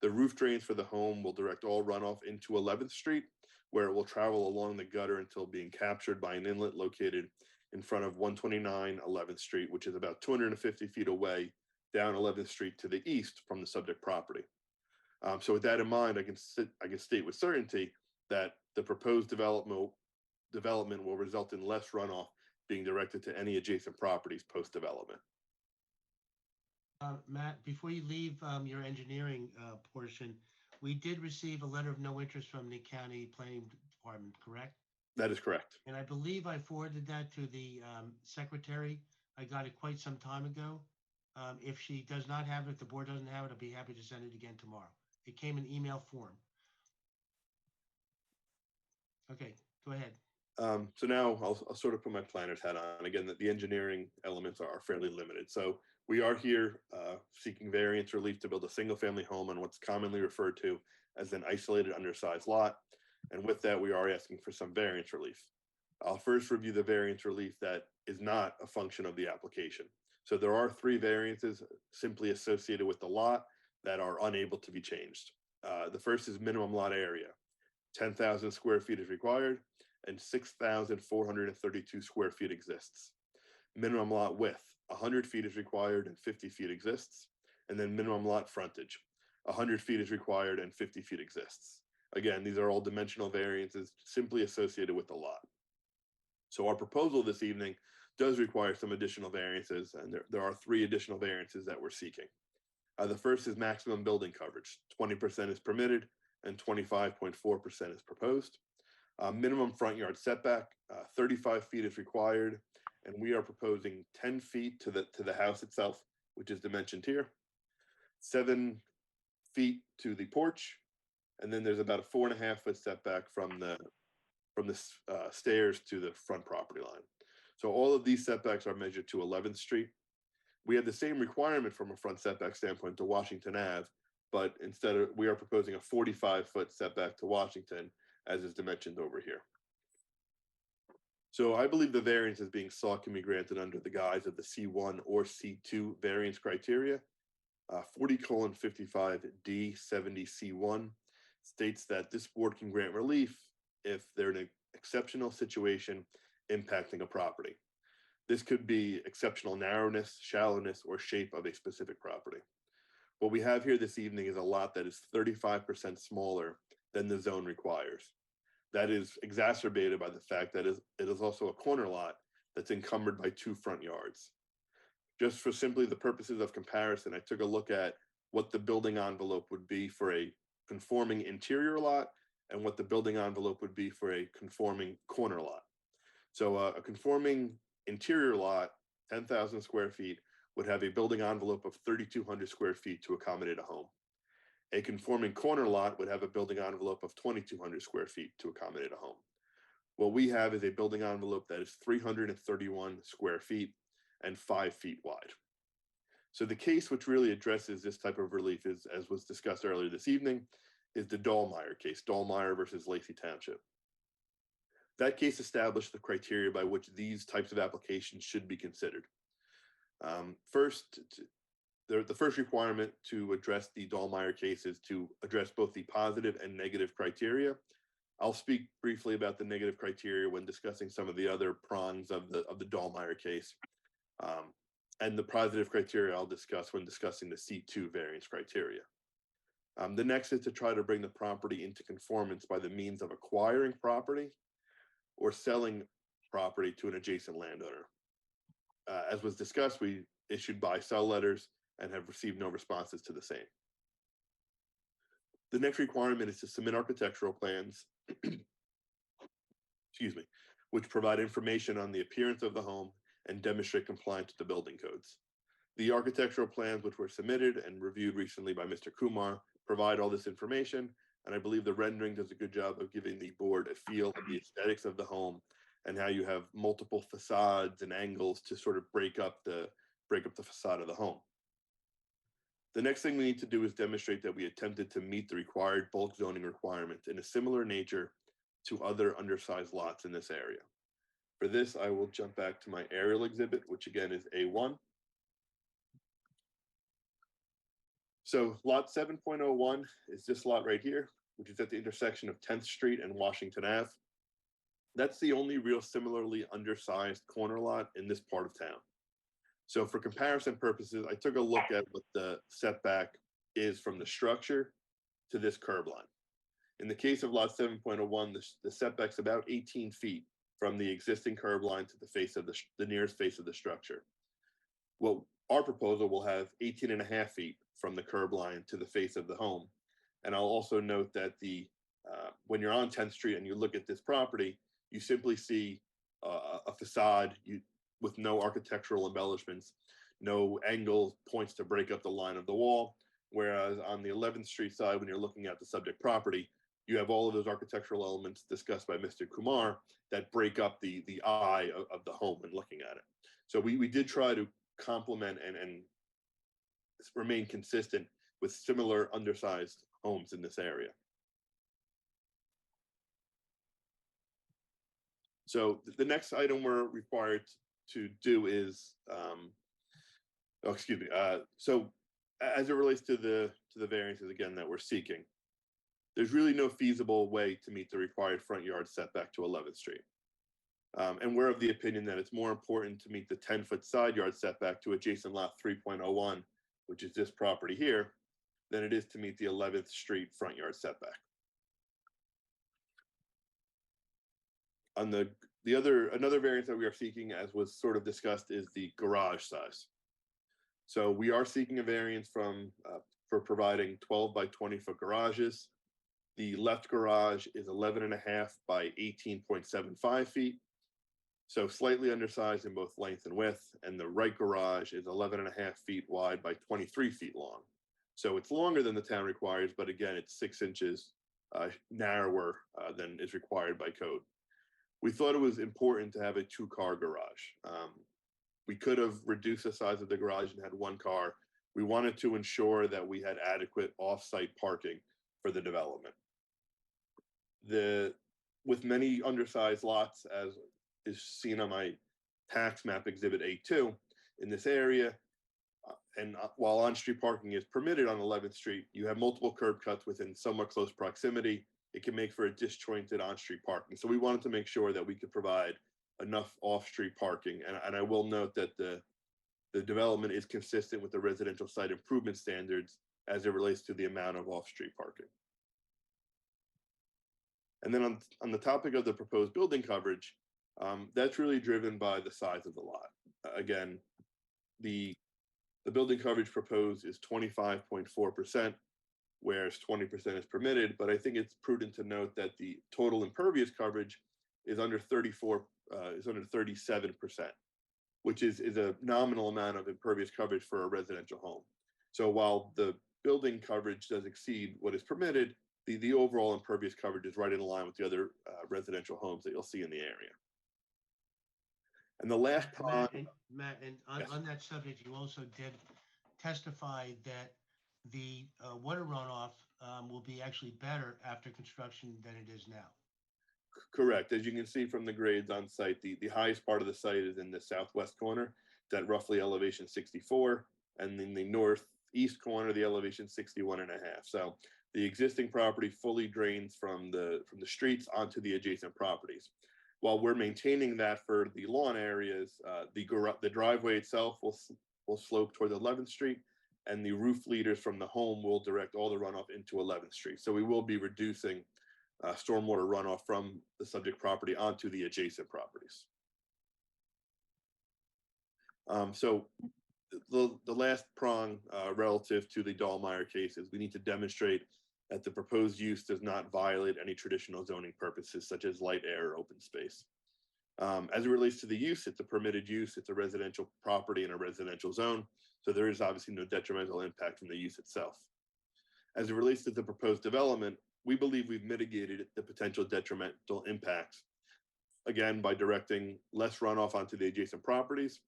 The roof drains for the home will direct all runoff into 11th Street, where it will travel along the gutter until being captured by an inlet located in front of 129 11th Street, which is about 250 feet away down 11th Street to the east from the subject property. So with that in mind, I can state with certainty that the proposed development will result in less runoff being directed to any adjacent properties post-development. Matt, before you leave your engineering portion, we did receive a letter of no interest from the county planning department, correct? That is correct. And I believe I forwarded that to the secretary. I got it quite some time ago. If she does not have it, if the board doesn't have it, I'll be happy to send it again tomorrow. It came in email form. Okay, go ahead. So now I'll sort of put my planner's hat on. Again, the engineering elements are fairly limited. So we are here seeking variance relief to build a single-family home on what's commonly referred to as an isolated undersized lot. And with that, we are asking for some variance relief. I'll first review the variance relief that is not a function of the application. So there are 3 variances simply associated with the lot that are unable to be changed. The first is minimum lot area. 10,000 square feet is required and 6,432 square feet exists. Minimum lot width, 100 feet is required and 50 feet exists. And then minimum lot frontage, 100 feet is required and 50 feet exists. Again, these are all dimensional variances simply associated with the lot. So our proposal this evening does require some additional variances, and there are 3 additional variances that we're seeking. The first is maximum building coverage. 20% is permitted and 25.4% is proposed. Minimum front yard setback, 35 feet is required, and we are proposing 10 feet to the house itself, which is dimensioned here, 7 feet to the porch, and then there's about a 4.5-foot setback from the stairs to the front property line. So all of these setbacks are measured to 11th Street. We have the same requirement from a front setback standpoint to Washington Ave, but we are proposing a 45-foot setback to Washington, as is dimensioned over here. So I believe the variance is being sought can be granted under the guise of the C1 or C2 variance criteria. 40:55D70C1 states that this board can grant relief if they're in an exceptional situation impacting a property. This could be exceptional narrowness, shallowness, or shape of a specific property. What we have here this evening is a lot that is 35% smaller than the zone requires. That is exacerbated by the fact that it is also a corner lot that's encumbered by 2 front yards. Just for simply the purposes of comparison, I took a look at what the building envelope would be for a conforming interior lot and what the building envelope would be for a conforming corner lot. So a conforming interior lot, 10,000 square feet, would have a building envelope of 3,200 square feet to accommodate a home. A conforming corner lot would have a building envelope of 2,200 square feet to accommodate a home. What we have is a building envelope that is 331 square feet and 5 feet wide. So the case which really addresses this type of relief is, as was discussed earlier this evening, is the Dahlmeyer case, Dahlmeyer versus Lacey Township. That case established the criteria by which these types of applications should be considered. First, the first requirement to address the Dahlmeyer case is to address both the positive and negative criteria. I'll speak briefly about the negative criteria when discussing some of the other prongs of the Dahlmeyer case. And the positive criteria I'll discuss when discussing the C2 variance criteria. The next is to try to bring the property into conformance by the means of acquiring property or selling property to an adjacent landowner. As was discussed, we issued buy-sell letters and have received no responses to the same. The next requirement is to submit architectural plans, excuse me, which provide information on the appearance of the home and demonstrate compliance with the building codes. The architectural plans, which were submitted and reviewed recently by Mr. Kumar, provide all this information, and I believe the rendering does a good job of giving the board a feel of the aesthetics of the home and how you have multiple facades and angles to sort of break up the facade of the home. The next thing we need to do is demonstrate that we attempted to meet the required bulk zoning requirements in a similar nature to other undersized lots in this area. For this, I will jump back to my aerial exhibit, which again is A1. So lot 7.01 is this lot right here, which is at the intersection of 10th Street and Washington Ave. That's the only real similarly undersized corner lot in this part of town. So for comparison purposes, I took a look at what the setback is from the structure to this curb line. In the case of lot 7.01, the setback's about 18 feet from the existing curb line to the face of the nearest face of the structure. Well, our proposal will have 18.5 feet from the curb line to the face of the home. And I'll also note that when you're on 10th Street and you look at this property, you simply see a facade with no architectural embellishments, no angle points to break up the line of the wall. Whereas on the 11th Street side, when you're looking at the subject property, you have all of those architectural elements discussed by Mr. Kumar that break up the eye of the home when looking at it. So we did try to complement and remain consistent with similar undersized homes in this area. So the next item we're required to do is, so as it relates to the variances again that we're seeking, there's really no feasible way to meet the required front yard setback to 11th Street. And we're of the opinion that it's more important to meet the 10-foot side yard setback to adjacent lot 3.01, which is this property here, than it is to meet the 11th Street front yard setback. On another variance that we are seeking, as was sort of discussed, is the garage size. So we are seeking a variance for providing 12 by 20 foot garages. The left garage is 11.5 by 18.75 feet. So slightly undersized in both length and width, and the right garage is 11.5 feet wide by 23 feet long. So it's longer than the town requires, but again, it's 6 inches narrower than is required by code. We thought it was important to have a 2-car garage. we could have reduced the size of the garage and had one car. We wanted to ensure that we had adequate off-site parking for the development. With many undersized lots, as is seen on my tax map exhibit A2, in this area, while on-street parking is permitted on 11th Street, you have multiple curb cuts within somewhat close proximity. It can make for a disjointed on-street parking. So we wanted to make sure that we could provide enough off-street parking. And I will note that the development is consistent with the residential site improvement standards as it relates to the amount of off-street parking. And then on the topic of the proposed building coverage, that's really driven by the size of the lot. Again, the building coverage proposed is 25.4%, whereas 20% is permitted. But I think it's prudent to note that the total impervious coverage is under 37%, which is a nominal amount of impervious coverage for a residential home. So while the building coverage does exceed what is permitted, the overall impervious coverage is right in line with the other residential homes that you'll see in the area. And the last prong, Matt, Yes. on that subject, you also did testify that the water runoff will be actually better after construction than it is now. correct. As you can see from the grades on site, the highest part of the site is in the southwest corner, it's at roughly elevation 64, and in the northeast corner, the elevation 61.5. So the existing property fully drains from the streets onto the adjacent properties. While we're maintaining that for the lawn areas, the driveway itself will slope toward 11th Street, and the roof leaders from the home will direct all the runoff into 11th Street. So we will be reducing stormwater runoff from the subject property onto the adjacent properties. So the last prong relative to the Dahlmeyer case is we need to demonstrate that the proposed use does not violate any traditional zoning purposes such as light, air, or open space. As it relates to the use, it's a permitted use, it's a residential property in a residential zone, so there is obviously no detrimental impact from the use itself. As it relates to the proposed development, we believe we've mitigated the potential detrimental impacts, again, by directing less runoff onto the adjacent properties,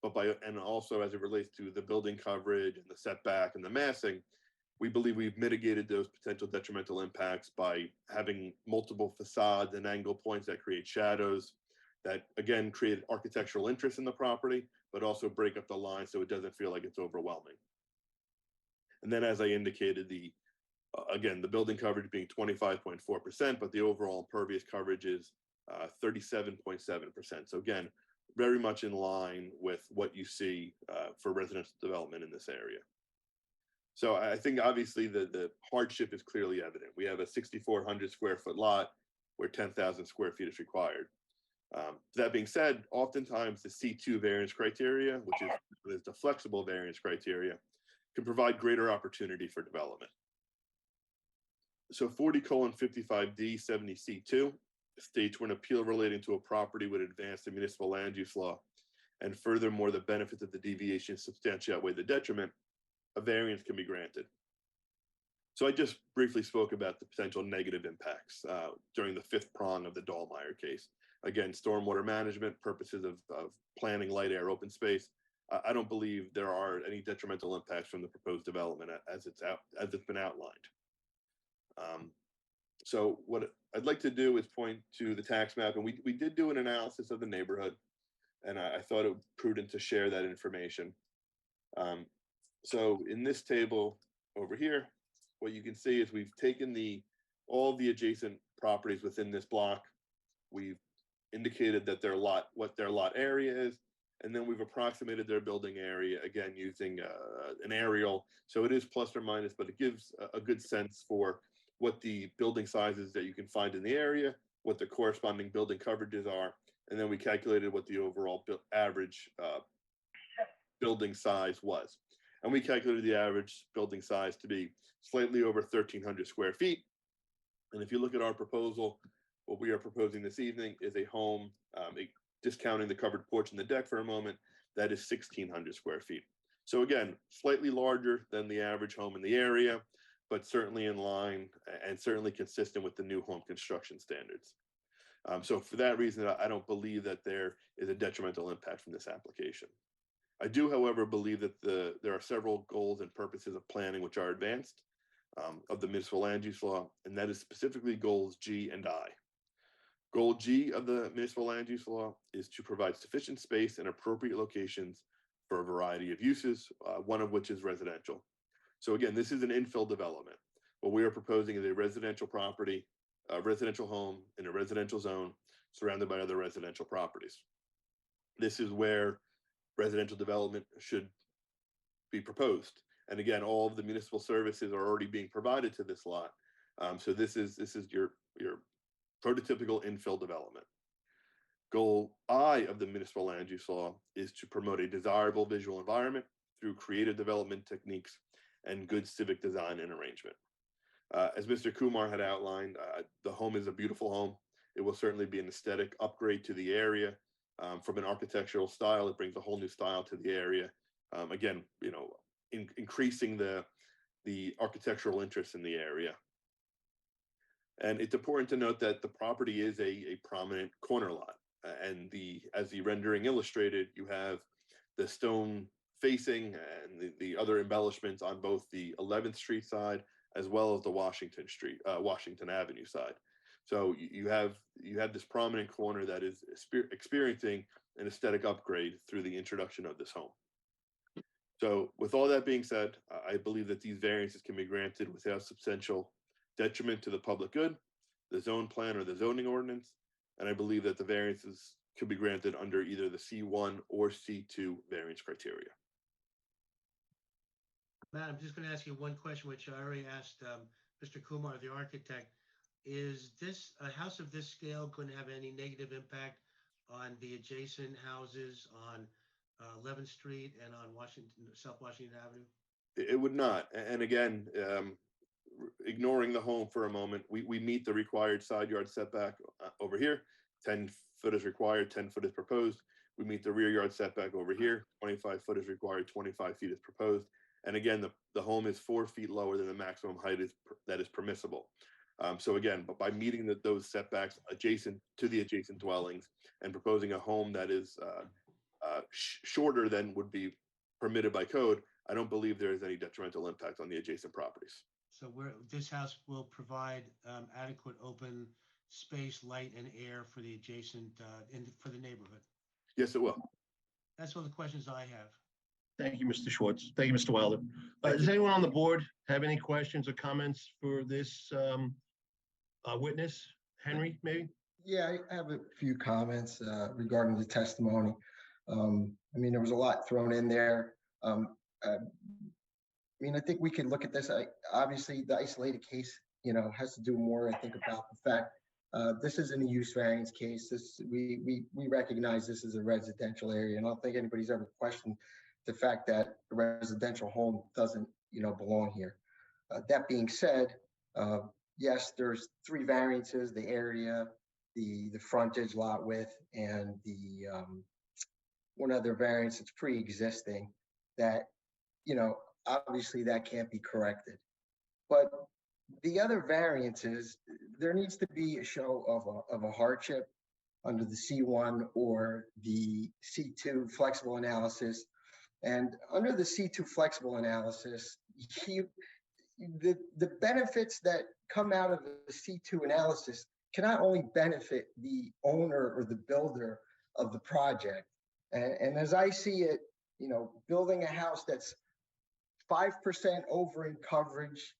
and also as it relates to the building coverage and the setback and the massing, we believe we've mitigated those potential detrimental impacts by having multiple facades and angle points that create shadows, that again create architectural interest in the property, but also break up the line so it doesn't feel like it's overwhelming. And then, as I indicated, again, the building coverage being 25.4%, but the overall impervious coverage is 37.7%. So again, very much in line with what you see for residential development in this area. So I think obviously the hardship is clearly evident. We have a 6,400 square foot lot where 10,000 square feet is required. That being said, oftentimes the C2 variance criteria, which is the flexible variance criteria, can provide greater opportunity for development. So 40:55D 70C2 states when appeal relating to a property would advance the municipal land use law, and furthermore, the benefits of the deviation substantially outweigh the detriment, a variance can be granted. So I just briefly spoke about the potential negative impacts during the fifth prong of the Dahlmeyer case. Again, stormwater management, purposes of planning, light, air, open space. I don't believe there are any detrimental impacts from the proposed development as it's been outlined. So what I'd like to do is point to the tax map, and we did do an analysis of the neighborhood, and I thought it was prudent to share that information. So in this table over here, what you can see is we've taken all of the adjacent properties within this block. We've indicated that what their lot area is, and then we've approximated their building area, again, using an aerial. So it is plus or minus, but it gives a good sense for what the building sizes that you can find in the area, what the corresponding building coverages are, and then we calculated what the overall average building size was. And we calculated the average building size to be slightly over 1,300 square feet. And if you look at our proposal, what we are proposing this evening is a home, discounting the covered porch and the deck for a moment, that is 1,600 square feet. So again, slightly larger than the average home in the area, but certainly in line and certainly consistent with the new home construction standards. So for that reason, I don't believe that there is a detrimental impact from this application. I do, however, believe that there are several goals and purposes of planning which are advanced of the municipal land use law, and that is specifically goals G and I. Goal G of the municipal land use law is to provide sufficient space and appropriate locations for a variety of uses, one of which is residential. So again, this is an infill development. What we are proposing is a residential property, a residential home in a residential zone surrounded by other residential properties. This is where residential development should be proposed. And again, all of the municipal services are already being provided to this lot. So this is your prototypical infill development. Goal I of the municipal land use law is to promote a desirable visual environment through creative development techniques and good civic design and arrangement. As Mr. Kumar had outlined, the home is a beautiful home. It will certainly be an aesthetic upgrade to the area. From an architectural style, it brings a whole new style to the area. Again, increasing the architectural interest in the area. And it's important to note that the property is a prominent corner lot. And as the rendering illustrated, you have the stone facing and the other embellishments on both the 11th Street side as well as the Washington Avenue side. So you have this prominent corner that is experiencing an aesthetic upgrade through the introduction of this home. So with all that being said, I believe that these variances can be granted without substantial detriment to the public good, the zone plan or the zoning ordinance, and I believe that the variances could be granted under either the C1 or C2 variance criteria. Matt, I'm just going to ask you one question, which I already asked Mr. Kumar, the architect. Is this a house of this scale going to have any negative impact on the adjacent houses on 11th Street and on South Washington Avenue? It would not. And again, ignoring the home for a moment, we meet the required side yard setback over here. 10 foot is required, 10 foot is proposed. We meet the rear yard setback over here. 25 foot is required, 25 feet is proposed. And again, the home is 4 feet lower than the maximum height that is permissible. So again, but by meeting those setbacks adjacent to the adjacent dwellings and proposing a home that is shorter than would be permitted by code, I don't believe there is any detrimental impact on the adjacent properties. So this house will provide adequate open space, light, and air for the adjacent for the neighborhood. Yes, it will. That's all the questions I have. Thank you, Mr. Schwartz. Thank you, Mr. Wilder. Does anyone on the board have any questions or comments for this witness? Henry, maybe? Yeah, I have a few comments regarding the testimony. I mean, there was a lot thrown in there. I mean, I think we can look at this. Obviously, the isolated case, has to do more, I think, about the fact this isn't a use variance case. We recognize this as a residential area, and I don't think anybody's ever questioned the fact that a residential home doesn't, belong here. That being said, yes, there's 3 variances: the area, the frontage, lot width, and the one other variance that's pre-existing that, obviously that can't be corrected. But the other variances, there needs to be a show of a hardship under the C1 or the C2 flexible analysis. And under the C2 flexible analysis, the benefits that come out of the C2 analysis cannot only benefit the owner or the builder of the project. And as I see it, building a house that's 5% over in coverage,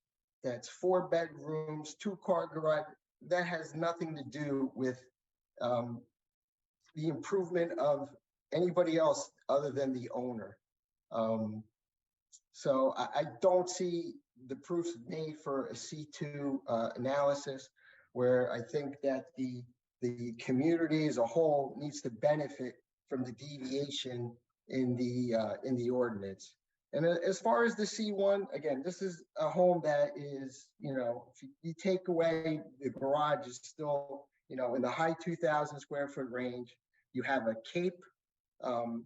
that's 4 bedrooms, 2-car garage, that has nothing to do with the improvement of anybody else other than the owner. So I don't see the proofs made for a C2 analysis, where I think that the community as a whole needs to benefit from the deviation in the ordinance. And as far as the C1, again, this is a home that is, if you take away the garage, is still, in the high 2,000 square foot range. You have a cape on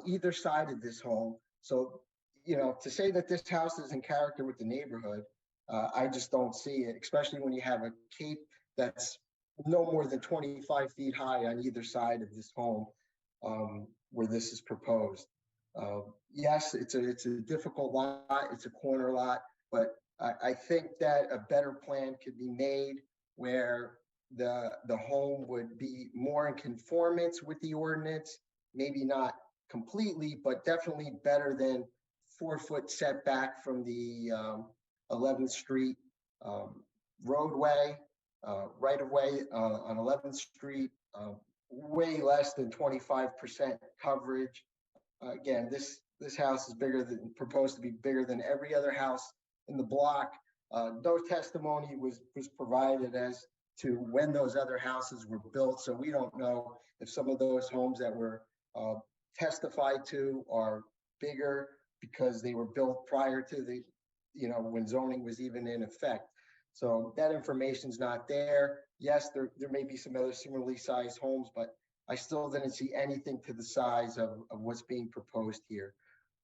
either side of this home. So, to say that this house is in character with the neighborhood, I just don't see it, especially when you have a cape that's no more than 25 feet high on either side of this home. where this is proposed. Yes, it's a difficult lot, it's a corner lot, but I think that a better plan could be made where the home would be more in conformance with the ordinance, maybe not completely, but definitely better than 4-foot setback from the 11th Street roadway, right of way on 11th Street, way less than 25% coverage. Again, this house is proposed to be bigger than every other house in the block. No testimony was provided as to when those other houses were built, so we don't know if some of those homes that were testified to are bigger because they were built prior to the, when zoning was even in effect. So that information's not there. Yes, there may be some other similarly sized homes, but I still didn't see anything to the size of what's being proposed here.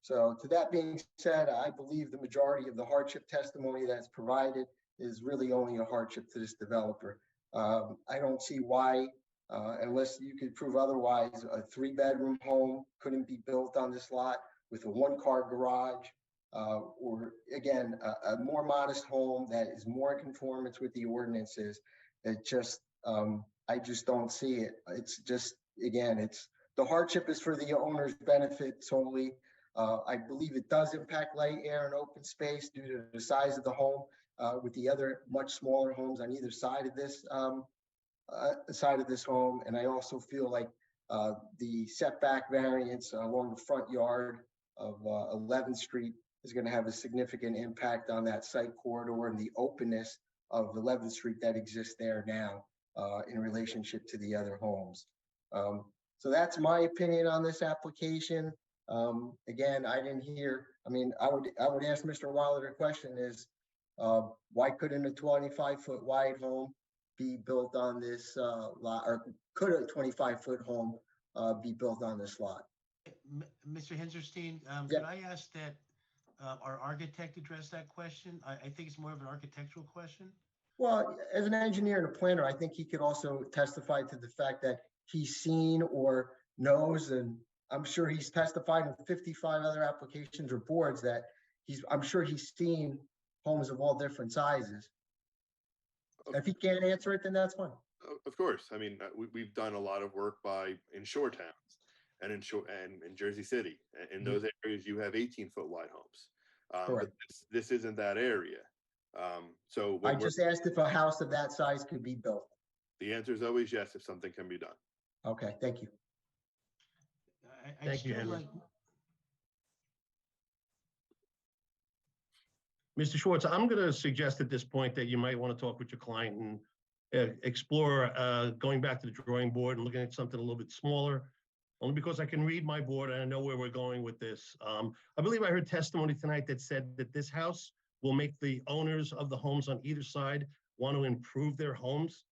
So to that being said, I believe the majority of the hardship testimony that's provided is really only a hardship to this developer. I don't see why, unless you could prove otherwise, a 3-bedroom home couldn't be built on this lot with a 1-car garage, or again, a more modest home that is more in conformance with the ordinances. It just, I just don't see it. It's just, again, the hardship is for the owner's benefit solely. I believe it does impact light, air, and open space due to the size of the home, with the other much smaller homes on either side of this home. And I also feel like the setback variance along the front yard of 11th Street is going to have a significant impact on that site corridor and the openness of 11th Street that exists there now in relationship to the other homes. So that's my opinion on this application. Again, I didn't hear, I would ask Mr. Wilder a question is, why couldn't a 25-foot wide home be built on this lot, or could a 25-foot home be built on this lot? Mr. Hinserstein, Yeah. could I ask that our architect address that question? I think it's more of an architectural question. Well, as an engineer and a planner, I think he could also testify to the fact that he's seen or knows, and I'm sure he's testified in 55 other applications or boards that I'm sure he's seen homes of all different sizes. If he can't answer it, then that's fine. Of course. We've done a lot of work in shore towns and in Jersey City. In those areas, you have 18-foot wide homes. But this isn't that area. So I just asked if a house of that size could be built. the answer is always yes, if something can be done. Okay, thank you. Thank you, Henry. Mr. Schwartz, I'm going to suggest at this point that you might want to talk with your client and explore going back to the drawing board and looking at something a little bit smaller, only because I can read my board and I know where we're going with this. I believe I heard testimony tonight that said that this house will make the owners of the homes on either side want to improve their homes.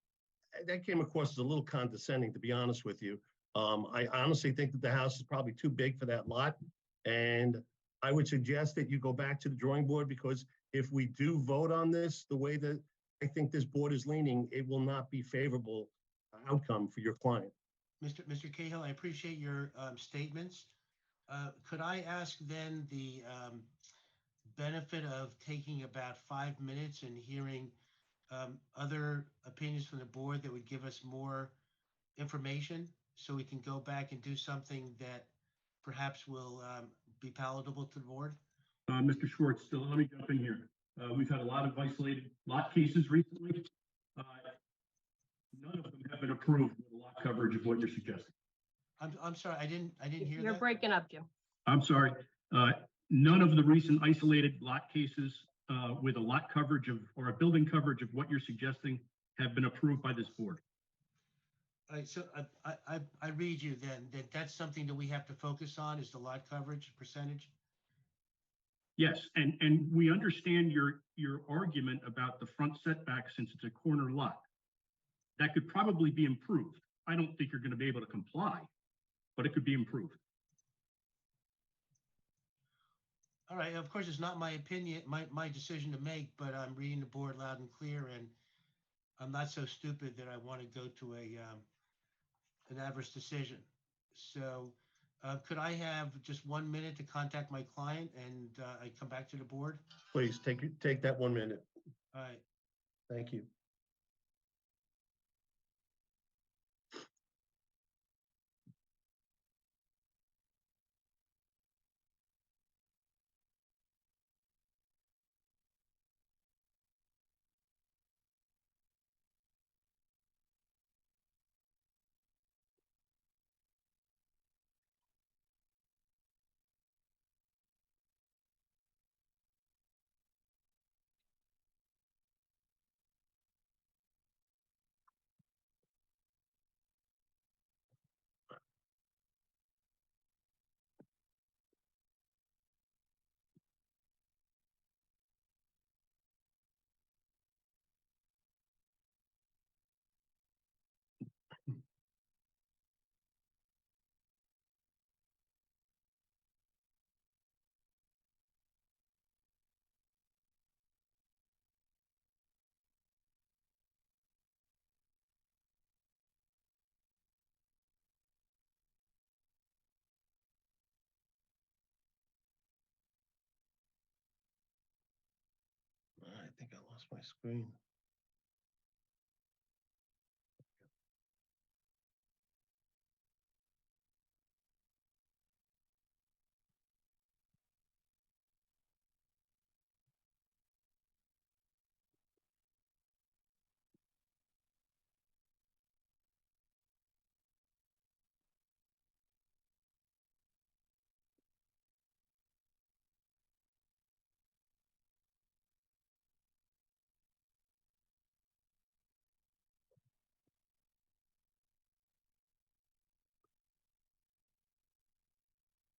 That came across as a little condescending, to be honest with you. I honestly think that the house is probably too big for that lot. And I would suggest that you go back to the drawing board, because if we do vote on this the way that I think this board is leaning, it will not be favorable outcome for your client. Mr. Cahill, I appreciate your statements. Could I ask then the benefit of taking about 5 minutes and hearing other opinions from the board that would give us more information, so we can go back and do something that perhaps will be palatable to the board? Mr. Schwartz, let me jump in here. We've had a lot of isolated lot cases recently. None of them have been approved with a lot coverage of what you're suggesting. I'm sorry, I didn't hear You're that. breaking up, Jim. I'm sorry. None of the recent isolated lot cases with a lot coverage or a building coverage of what you're suggesting have been approved by this board. All right, so I read you then that's something that we have to focus on, is the lot coverage percentage. Yes, and we understand your argument about the front setback since it's a corner lot. That could probably be improved. I don't think you're going to be able to comply, but it could be improved. All right, of course, it's not my opinion, my decision to make, but I'm reading the board loud and clear, and I'm not so stupid that I want to go to an adverse decision. So Could I have just 1 minute to contact my client and I come back to the board? Please take that 1 minute. All right. Thank you. I think I lost my screen.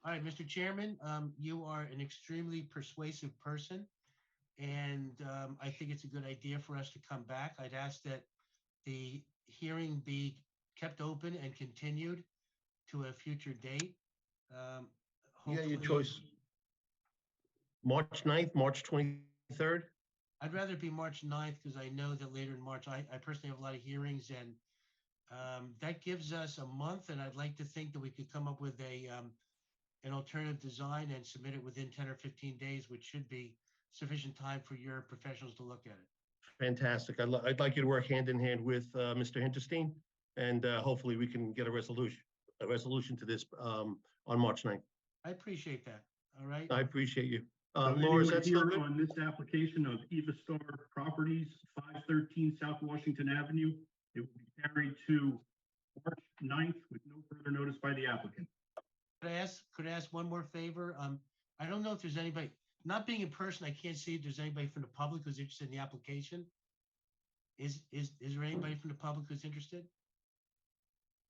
All right, Mr. Chairman, you are an extremely persuasive person. And I think it's a good idea for us to come back. I'd ask that the hearing be kept open and continued to a future date. Yeah, your Hopefully- choice. March 9th, March 23rd. I'd rather it be March 9th because I know that later in March, I personally have a lot of hearings and that gives us a month. And I'd like to think that we could come up with an alternative design and submit it within 10 or 15 days, which should be sufficient time for your professionals to look at it. Fantastic. I'd like you to work hand in hand with Mr. Hinterstein, and hopefully we can get a resolution to this on March 9th. I appreciate that. All right. I appreciate you. So Laura, is anyone that still here good? on this application of Eva Star Properties, 513 South Washington Avenue, it will be carried to March 9th with no further notice by the applicant. Could I ask one more favor? I don't know if there's anybody, not being in person, I can't see if there's anybody from the public who's interested in the application. Is there anybody from the public who's interested?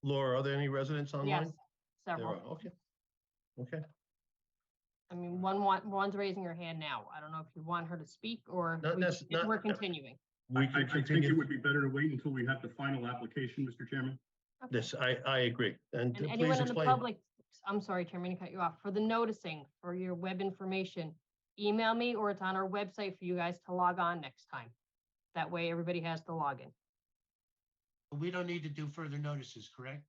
Laura, are there any residents online? Yes, There several. are, okay. Okay. I mean, one's raising her hand now. I don't know if you want her to speak or Not we- necess- if not- we're continuing. We I can think it continue would be better to wait until we have the final application, Mr. Chairman. Okay. this. I agree. And And please anyone in the explain. public, I'm sorry, Chairman, to cut you off, for the noticing, for your web information, email me or it's on our website for you guys to log on next time. That way everybody has to log in. We don't need to do further notices, correct?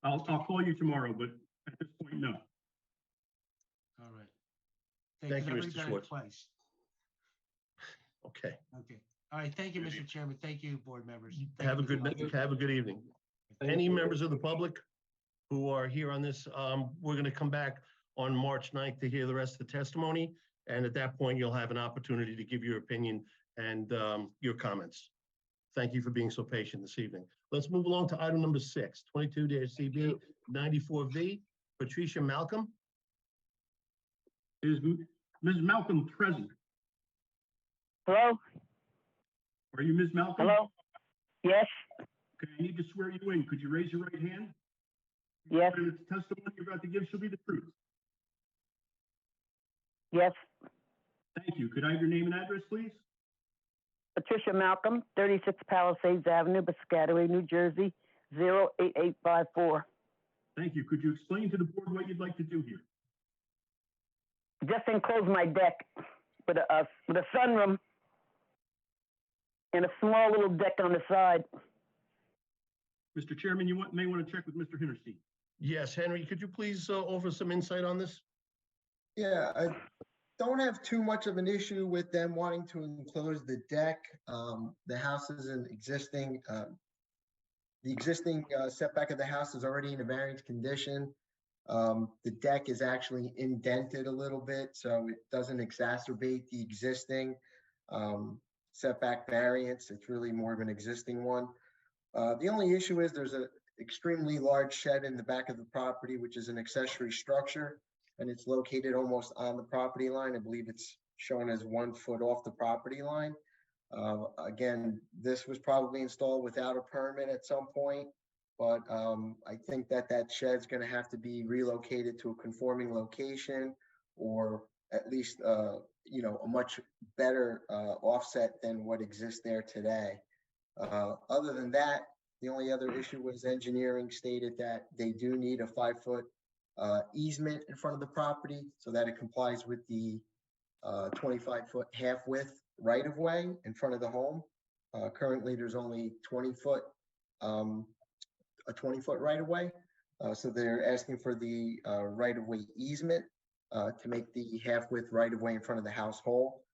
I'll call you tomorrow, but at this point, no. All right. Thank you, I've Mr. already done it Schwartz. Twice. Okay. Okay. All right. Thank you, Mr. Chairman. Thank you, board members. Thank Have a you for good, the- have a good evening. Any members of the public who are here on this, we're going to come back on March 9th to hear the rest of the testimony. And at that point, you'll have an opportunity to give your opinion and your comments. Thank you for being so patient this evening. Let's move along to item number 6, 22-CB 94V, Patricia Malcolm. Is Ms. Malcolm present? Hello? Are you Ms. Malcolm? Hello? Yes, Okay, I need to swear you in. Could you raise your right hand? yes, The testimony you're about to give shall be the truth. yes. Thank you. Could I have your name and address, please? Patricia Malcolm, 36 Palisades Avenue, Piscataway, New Jersey, 08854. Thank you. Could you explain to the board what you'd like to do here? Just enclose my deck with a sunroom and a small little deck on the side. Mr. Chairman, you may want to check with Mr. Hinterstein. Yes, Henry, could you please offer some insight on this? Yeah, I don't have too much of an issue with them wanting to enclose the deck. The house is an existing, the existing setback of the house is already in a variance condition. The deck is actually indented a little bit, so it doesn't exacerbate the existing setback variance. It's really more of an existing one. The only issue is there's an extremely large shed in the back of the property, which is an accessory structure, and it's located almost on the property line. I believe it's shown as 1 foot off the property line. Again, this was probably installed without a permit at some point, but I think that that shed's going to have to be relocated to a conforming location, or at least you know, a much better offset than what exists there today. Other than that, the only other issue was engineering stated that they do need a 5-foot easement in front of the property so that it complies with the 25-foot half width right of way in front of the home. Currently, there's only 20-foot, a 20-foot right of way. So they're asking for the right of way easement to make the half width right of way in front of the house whole,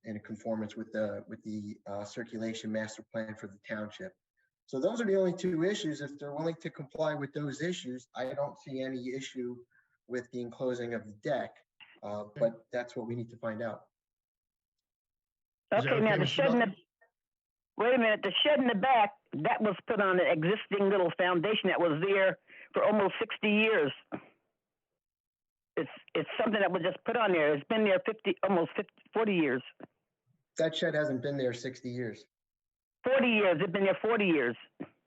in conformance with the circulation master plan for the township. So those are the only 2 issues. If they're willing to comply with those issues, I don't see any issue with the enclosing of the deck, but that's what we need to find out. Is that Okay, now okay, the Mr. shed in the, Duncan? wait a minute, the shed in the back, that was put on an existing little foundation that was there for almost 60 years. It's something that was just put on there. It's been there 40 years. That shed hasn't been there 60 years. 40 years, it's been there 40 years.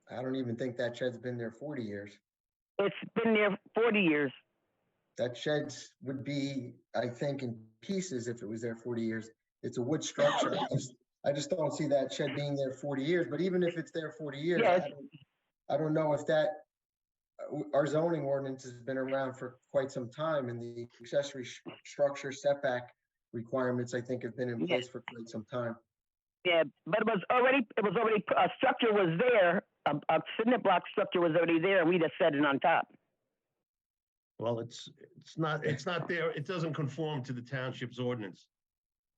I don't even think that shed's been there 40 years. It's been there 40 years. That shed would be, I think, in pieces if it was there 40 years. It's a wood structure. I just don't see that shed being there 40 years, but even if it's there 40 years, Yes. I don't know if that, our zoning ordinance has been around for quite some time, and the accessory structure setback requirements, I think, have been in place for quite some time. Yeah, but it was already, a structure was there, a cinder block structure was already there, and we just set it on top. Well, it's not there. It doesn't conform to the township's ordinance.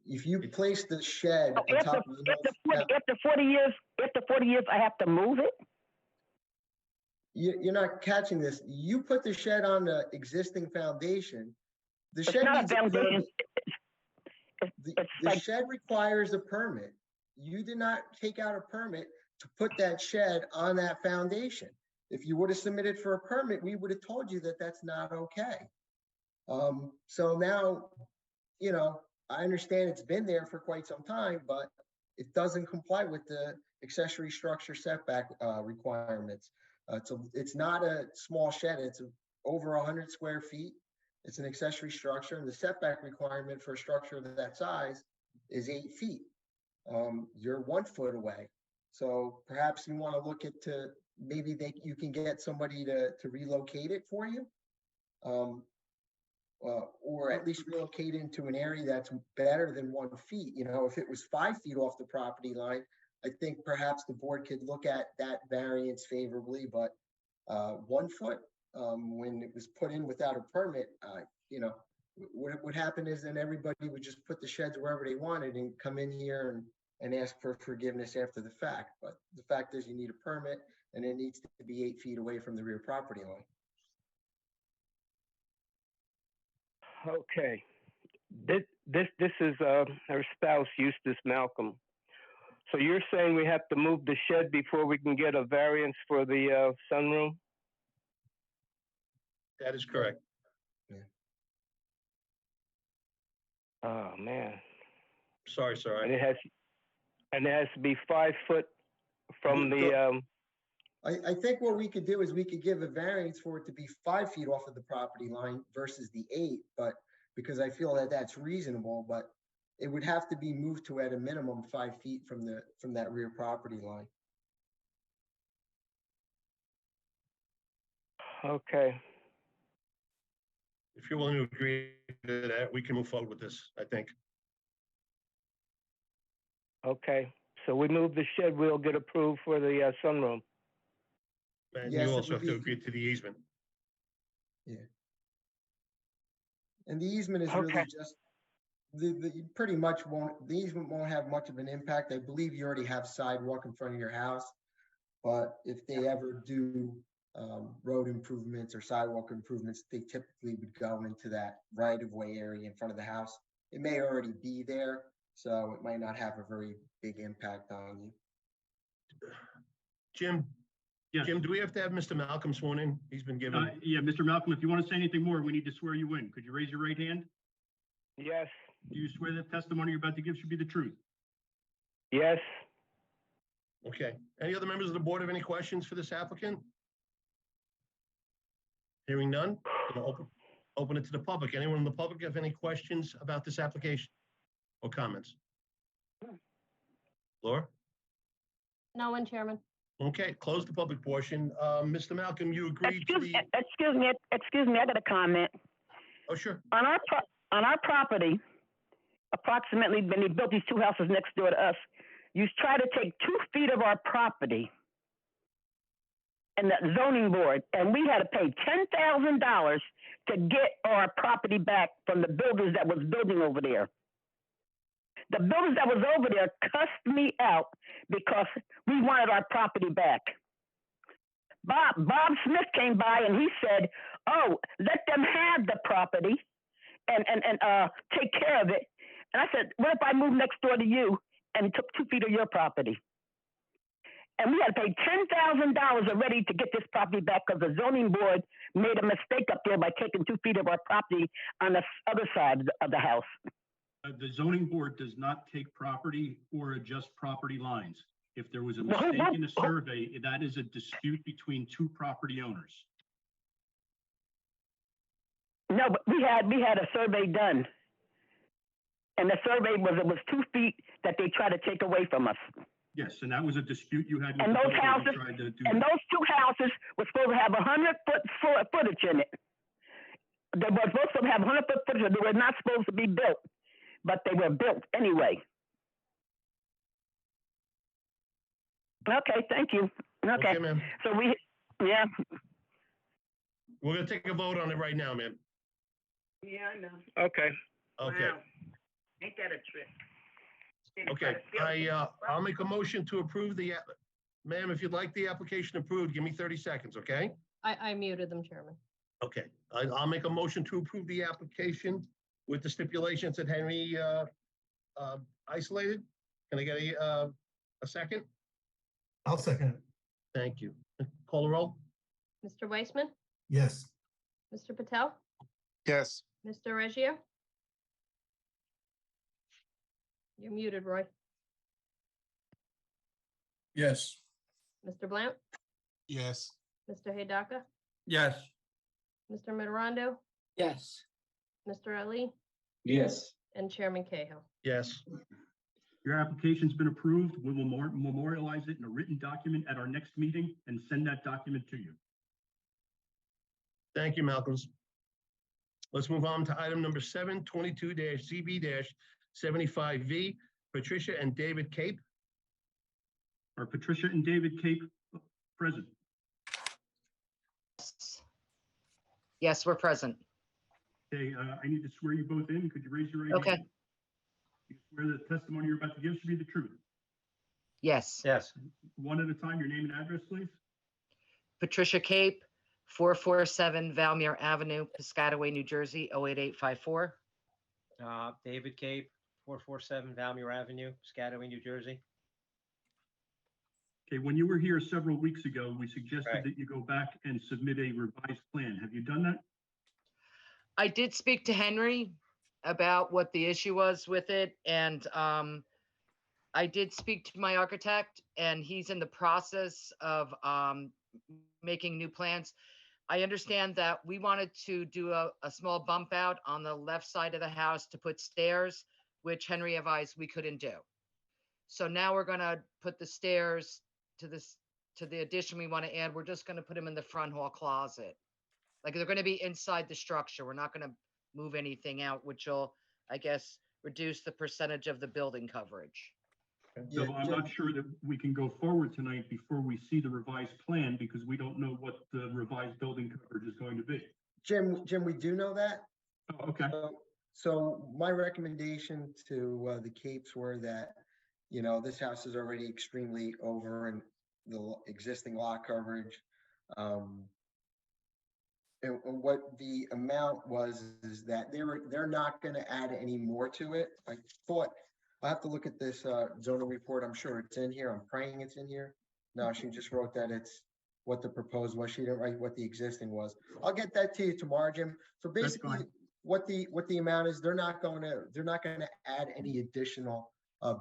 If you place the shed on After top of the house, 40 years, I have to move it? you're not catching this. You put the shed on the existing foundation. The It's shed not a needs a foundation. permit. The It's like, shed requires a permit. You did not take out a permit to put that shed on that foundation. If you would have submitted for a permit, we would have told you that that's not okay. So now, you know, I understand it's been there for quite some time, but it doesn't comply with the accessory structure setback requirements. It's not a small shed. It's over 100 square feet. It's an accessory structure, and the setback requirement for a structure of that size is 8 feet. You're 1 foot away. So perhaps you want to look at maybe you can get somebody to relocate it for you. Or at least relocate into an area that's better than 1 feet. You know, if it was 5 feet off the property line, I think perhaps the board could look at that variance favorably, but 1 foot, when it was put in without a permit, you know, what would happen is then everybody would just put the sheds wherever they wanted and come in here and ask for forgiveness after the fact. But the fact is you need a permit, and it needs to be 8 feet away from the rear property line. Okay. This is her spouse, Eustace Malcolm. So you're saying we have to move the shed before we can get a variance for the sunroom? That is correct. Oh man. Sorry, sir. And it has to be 5 foot from the I think what we could do is we could give a variance for it to be 5 feet off of the property line versus the 8, but because I feel that that's reasonable, but it would have to be moved to at a minimum 5 feet from that rear property line. Okay. If you're willing to agree to that, we can move forward with this, I think. Okay. So we move the shed, we'll get approved for the sunroom. And Yes, you it also would have to be- agree to the easement. And the easement is really Okay. just, you pretty much won't, the easement won't have much of an impact. I believe you already have sidewalk in front of your house. But if they ever do road improvements or sidewalk improvements, they typically would go into that right-of-way area in front of the house. It may already be there, so it might not have a very big impact on you. Jim, Yes. Jim, do we have to have Mr. Malcolm sworn in? He's been given, Yeah, Mr. Malcolm, if you want to say anything more, we need to swear you in. Could you raise your right hand? Yes, Do you swear that testimony you're about to give should be the truth? yes. okay. Any other members of the board have any questions for this applicant? Hearing none, open it to the public. Anyone in the public have any questions about this application or comments? Laura? No one, Chairman. Okay, close the public portion. Mr. Malcolm, you agreed to the, Excuse me, I got a comment. oh, sure. On our property, approximately when they built these two houses next door to us, you try to take 2 feet of our property and the zoning board, and we had to pay $10,000 to get our property back from the builders that was building over there. The builders that was over there cussed me out because we wanted our property back. Bob Smith came by and he said, "Oh, let them have the property and take care of it." And I said, "What if I move next door to you and took 2 feet of your property?" And we had to pay $10,000 already to get this property back because the zoning board made a mistake up there by taking 2 feet of our property on the other side of the house. The zoning board does not take property or adjust property lines. If there was a mistake in a survey, that is a dispute between 2 property owners. No, but we had a survey done. And the survey it was 2 feet that they tried to take away from us. Yes, and that was a dispute you had with And the those builder who houses, tried to do and that. those 2 houses were supposed to have 100-foot footage in it. They were supposed to have 100-foot footage. They were not supposed to be built, but they were built anyway. Okay, thank you. Okay, ma'am. so We're gonna take a vote on it right now, ma'am. Yeah, I know. Okay. Okay, Wow. Ain't that a trick? okay. I'll make a motion to approve the, ma'am, if you'd like the application approved, give me 30 seconds, okay? I muted them, Chairman. Okay, I'll make a motion to approve the application with the stipulations that Henry isolated. Can I get a second? I'll second it. Thank you. Call the roll? Mr. Weissman, Yes. Mr. Patel, Yes. Mr. Reggio. You're muted, Roy. Yes. Mr. Blount, Yes. Mr. Hidaka, Yes. Mr. Mitterondo, Yes. Mr. Ali, Yes. and Chairman Cahill. Yes. Your application's been approved. We will memorialize it in a written document at our next meeting and send that document to you. Thank you, Malcolms. Let's move on to item number 7, 22-ZB-75V, Patricia and David Cape. Are Patricia and David Cape present? Yes, we're present. Okay, I need to swear you both in. Could you raise your right Okay. hand? You swear the testimony you're about to give should be the truth. Yes. Yes. One at a time, your name and address, please. Patricia Cape, 447 Valmere Avenue, Piscataway, New Jersey, 08854. David Cape, 447 Valmere Avenue, Piscataway, New Jersey. Okay, when you were here several weeks ago, we suggested Right. that you go back and submit a revised plan. Have you done that? I did speak to Henry about what the issue was with it, and I did speak to my architect, and he's in the process of making new plans. I understand that we wanted to do a small bump out on the left side of the house to put stairs, which Henry advised we couldn't do. So now we're gonna put the stairs to the addition we want to add. We're just gonna put them in the front hall closet. Like they're gonna be inside the structure. We're not gonna move anything out, which will, I guess, reduce the percentage of the building coverage. So I'm not sure that we can go forward tonight before we see the revised plan because we don't know what the revised building coverage is going to be. Jim, we do know that. Oh, okay. So my recommendation to the Capes were that, this house is already extremely over in the existing lot coverage. And what the amount was is that they're not going to add any more to it. I thought I have to look at this zoning report. I'm sure it's in here. I'm praying it's in here. No, she just wrote that it's what the proposed was. She didn't write what the existing was. I'll get that to you tomorrow, Jim. So basically, what the amount is, they're not going to add any additional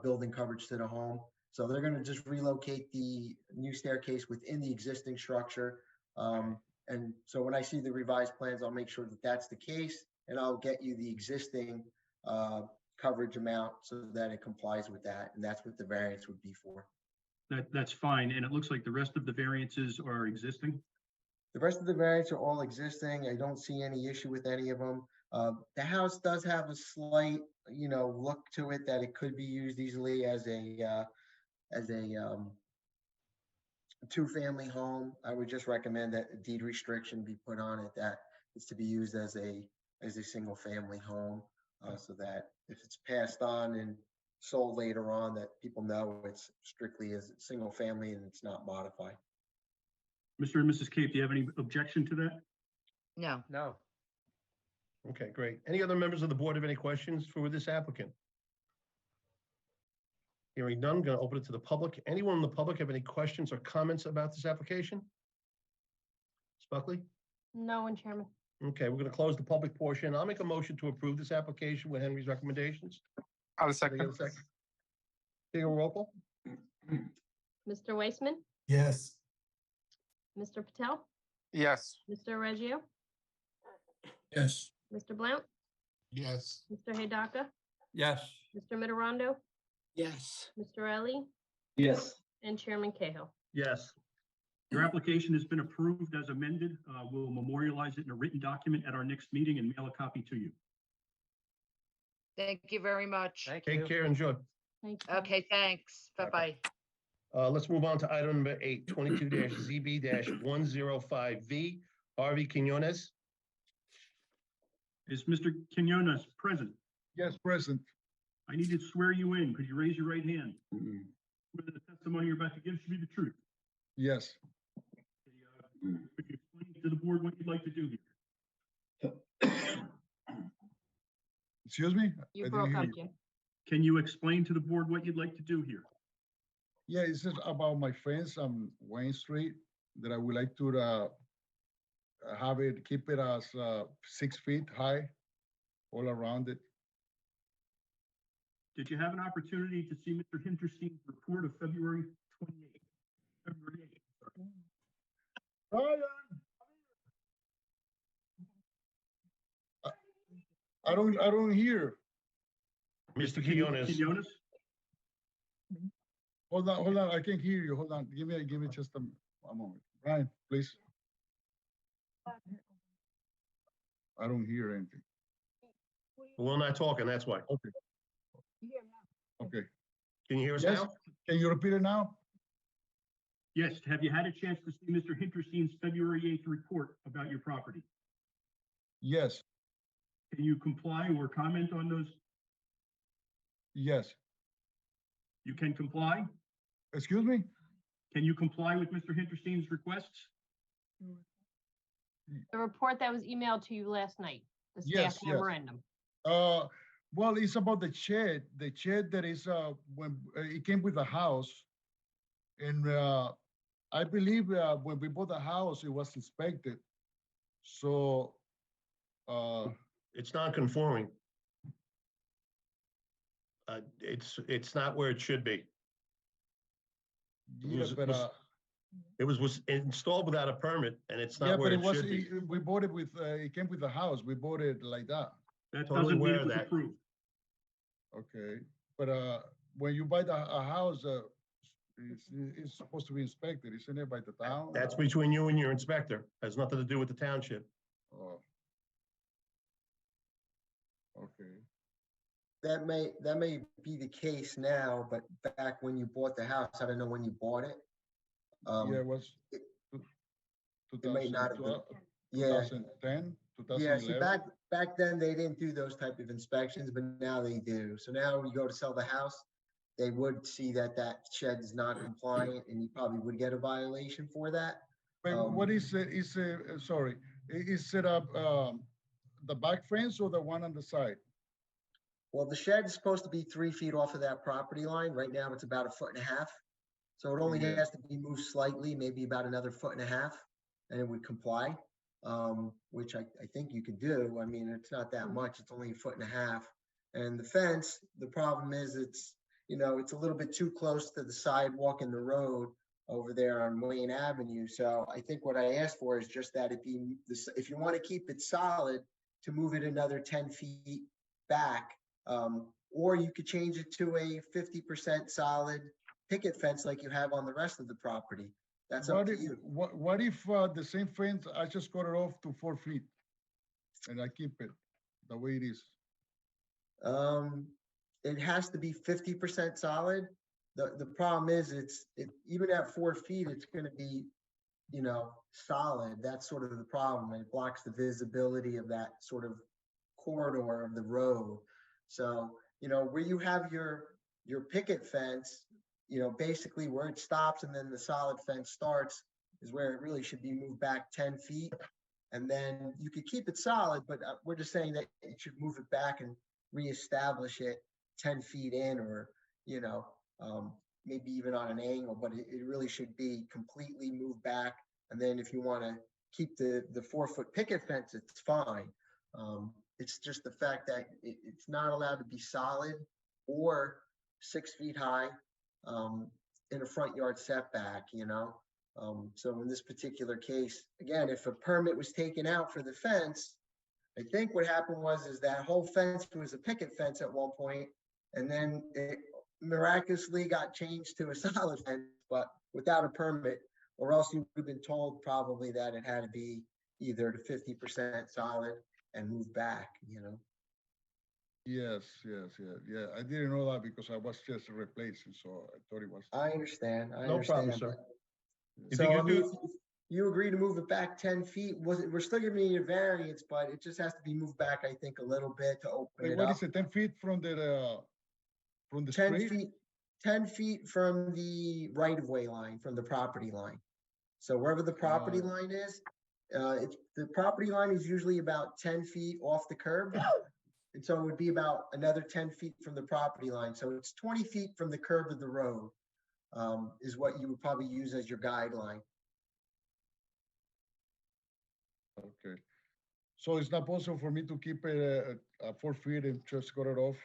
building coverage to the home. So they're going to just relocate the new staircase within the existing structure. And so when I see the revised plans, I'll make sure that that's the case, and I'll get you the existing coverage amount so that it complies with that, and that's what the variance would be for. That's fine, and it looks like the rest of the variances are existing? The rest of the variants are all existing. I don't see any issue with any of them. The house does have a slight, look to it that it could be used easily as a two-family home. I would just recommend that a deed restriction be put on it that it's to be used as a single-family home, so that if it's passed on and sold later on, that people know it's strictly as a single family and it's not modified. Mr. and Mrs. Cape, do you have any objection to that? No. No. Okay, great. Any other members of the board have any questions for this applicant? Hearing none, I'm going to open it to the public. Anyone in the public have any questions or comments about this application? Ms. Buckley? No one, Chairman. Okay, we're going to close the public portion. I'll make a motion to approve this application with Henry's recommendations. I'll Can I second. get a second? Take a roll call? Mr. Weissman, Yes. Mr. Patel, Yes. Mr. Reggio, Yes. Mr. Blount, Yes. Mr. Hidaka, Yes. Mr. Mitterondo, Yes. Mr. Ellie, Yes. and Chairman Cahill. Yes. Your application has been approved as amended. We'll memorialize it in a written document at our next meeting and mail a copy to you. Thank you very much. Thank you. Take care, enjoy. Thank you. Okay, thanks. Bye-bye. Let's move on to item number 8, 22-ZB-105V, Harvey Quinones. Is Mr. Quinones present? Yes, present. I need to swear you in. Could you raise your right hand? Whether the testimony you're about to give should be the truth. Yes. Could you explain to the board what you'd like to do here? Excuse me? You I broke didn't up, hear you. Jim. Can you explain to the board what you'd like to do here? Yeah, it's just about my fence on Wayne Street that I would like to have it, keep it as 6 feet high all around it. Did you have an opportunity to see Mr. Hinterstein's report of February 28th? February 8th, sorry. I don't hear. Mr. Quinones. Quinones? Hold on, I can't hear you. Hold on, give me just a moment. Brian, please. I don't hear anything. We're not talking, that's why. Okay. Okay. Can you hear us Yes, now? can you repeat it now? Yes, have you had a chance to see Mr. Hinterstein's February 8th report about your property? Yes, Can you comply or comment on those? yes. You can comply? Excuse me? Can you comply with Mr. Hinterstein's requests? The report that was emailed to you last night, the Yes, staff yes. memorandum. Well, it's about the shed that is, when it came with the house. And I believe when we bought the house, it was inspected. So, It's non-conforming. It's not where it should be. yeah, was- but, It was installed without a permit and it's yeah, not but where it it was, should be. we bought it with, it came with the house. We bought it like that. That Totally doesn't mean aware it of was that. approved. Okay, but when you buy a house, it's supposed to be inspected, isn't it, by the town? That's between you and your inspector. Has nothing to do with the township. Oh. Okay. That may be the case now, but back when you bought the house, I don't know when you bought it. Yeah, it was It may not have been. 2010, 2011? Yeah, so back then, they didn't do those type of inspections, but now they do. So now when you go to sell the house, they would see that that shed is not compliant, and you probably would get a violation for that. But what is it, sorry, is it the back fence or the one on the side? Well, the shed is supposed to be 3 feet off of that property line. Right now, it's about 1.5 feet. So it only Yeah. has to be moved slightly, maybe about another 1.5 feet, and it would comply, which I think you could do. I mean, it's not that much. It's only 1.5 feet. And the fence, the problem is it's a little bit too close to the sidewalk and the road over there on Wayne Avenue. So I think what I asked for is just that if you want to keep it solid, to move it another 10 feet back, or you could change it to a 50% solid picket fence like you have on the rest of the property. That's up to you. What if the same fence, I just cut it off to 4 feet and I keep it the way it is? It has to be 50% solid. The problem is even at 4 feet, it's going to be, solid. That's sort of the problem. It blocks the visibility of that sort of corridor of the road. So, where you have your picket fence, basically where it stops and then the solid fence starts is where it really should be moved back 10 feet. And then you could keep it solid, but we're just saying that you should move it back and reestablish it 10 feet in, or, maybe even on an angle, but it really should be completely moved back. And then if you want to keep the 4-foot picket fence, it's fine. It's just the fact that it's not allowed to be solid or 6 feet high in a front yard setback, So in this particular case, again, if a permit was taken out for the fence, I think what happened is that whole fence was a picket fence at one point, and then it miraculously got changed to a solid fence, but without a permit, or else you would have been told probably that it had to be either to 50% solid and move back, Yes. I didn't know that because I was just replacing, so I thought it was. I understand. No problem, sir. If So, you I could mean, do, if you agree to move it back 10 feet, we're still giving you a variance, but it just has to be moved back, I think, a little bit to open Wait, it what up. is it, 10 feet from the 10 street? feet, 10 feet from the right-of-way line, from the property line. So wherever the property line is, the property line is usually about 10 feet off the curb. And so it would be about another 10 feet from the property line. So it's 20 feet from the curb of the road, is what you would probably use as your guideline. Okay. So it's not possible for me to keep it at 4 feet and just cut it off?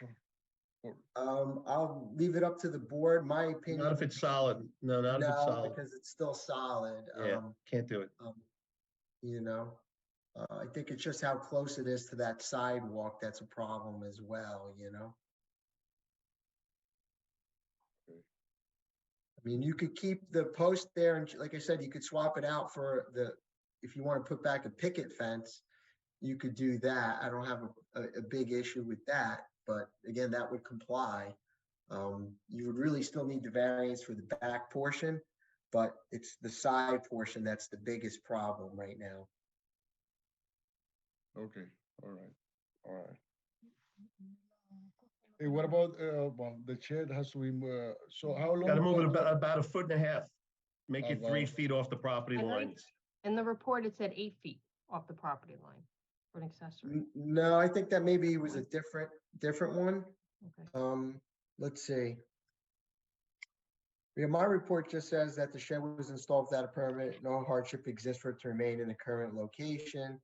I'll leave it up to the board. My opinion. not if it's solid. No, not if it's solid. Because it's still solid. Yeah, can't do it. I think it's just how close it is to that sidewalk that's a problem as well, I mean, you could keep the post there, and like I said, you could swap it out for if you want to put back a picket fence, you could do that. I don't have a big issue with that, but again, that would comply. You would really still need the variance for the back portion, but it's the side portion that's the biggest problem right now. Okay, all right. Hey, what about, the shed has to be, so how long? Got to move it about 1.5 feet. Make it 3 About- feet off the property I like- lines. In the report, it said 8 feet off the property line for an accessory. No, I think that maybe it was a different one. Okay. Let's see. Yeah, my report just says that the shed was installed without a permit. No hardship exists for it to remain in the current location.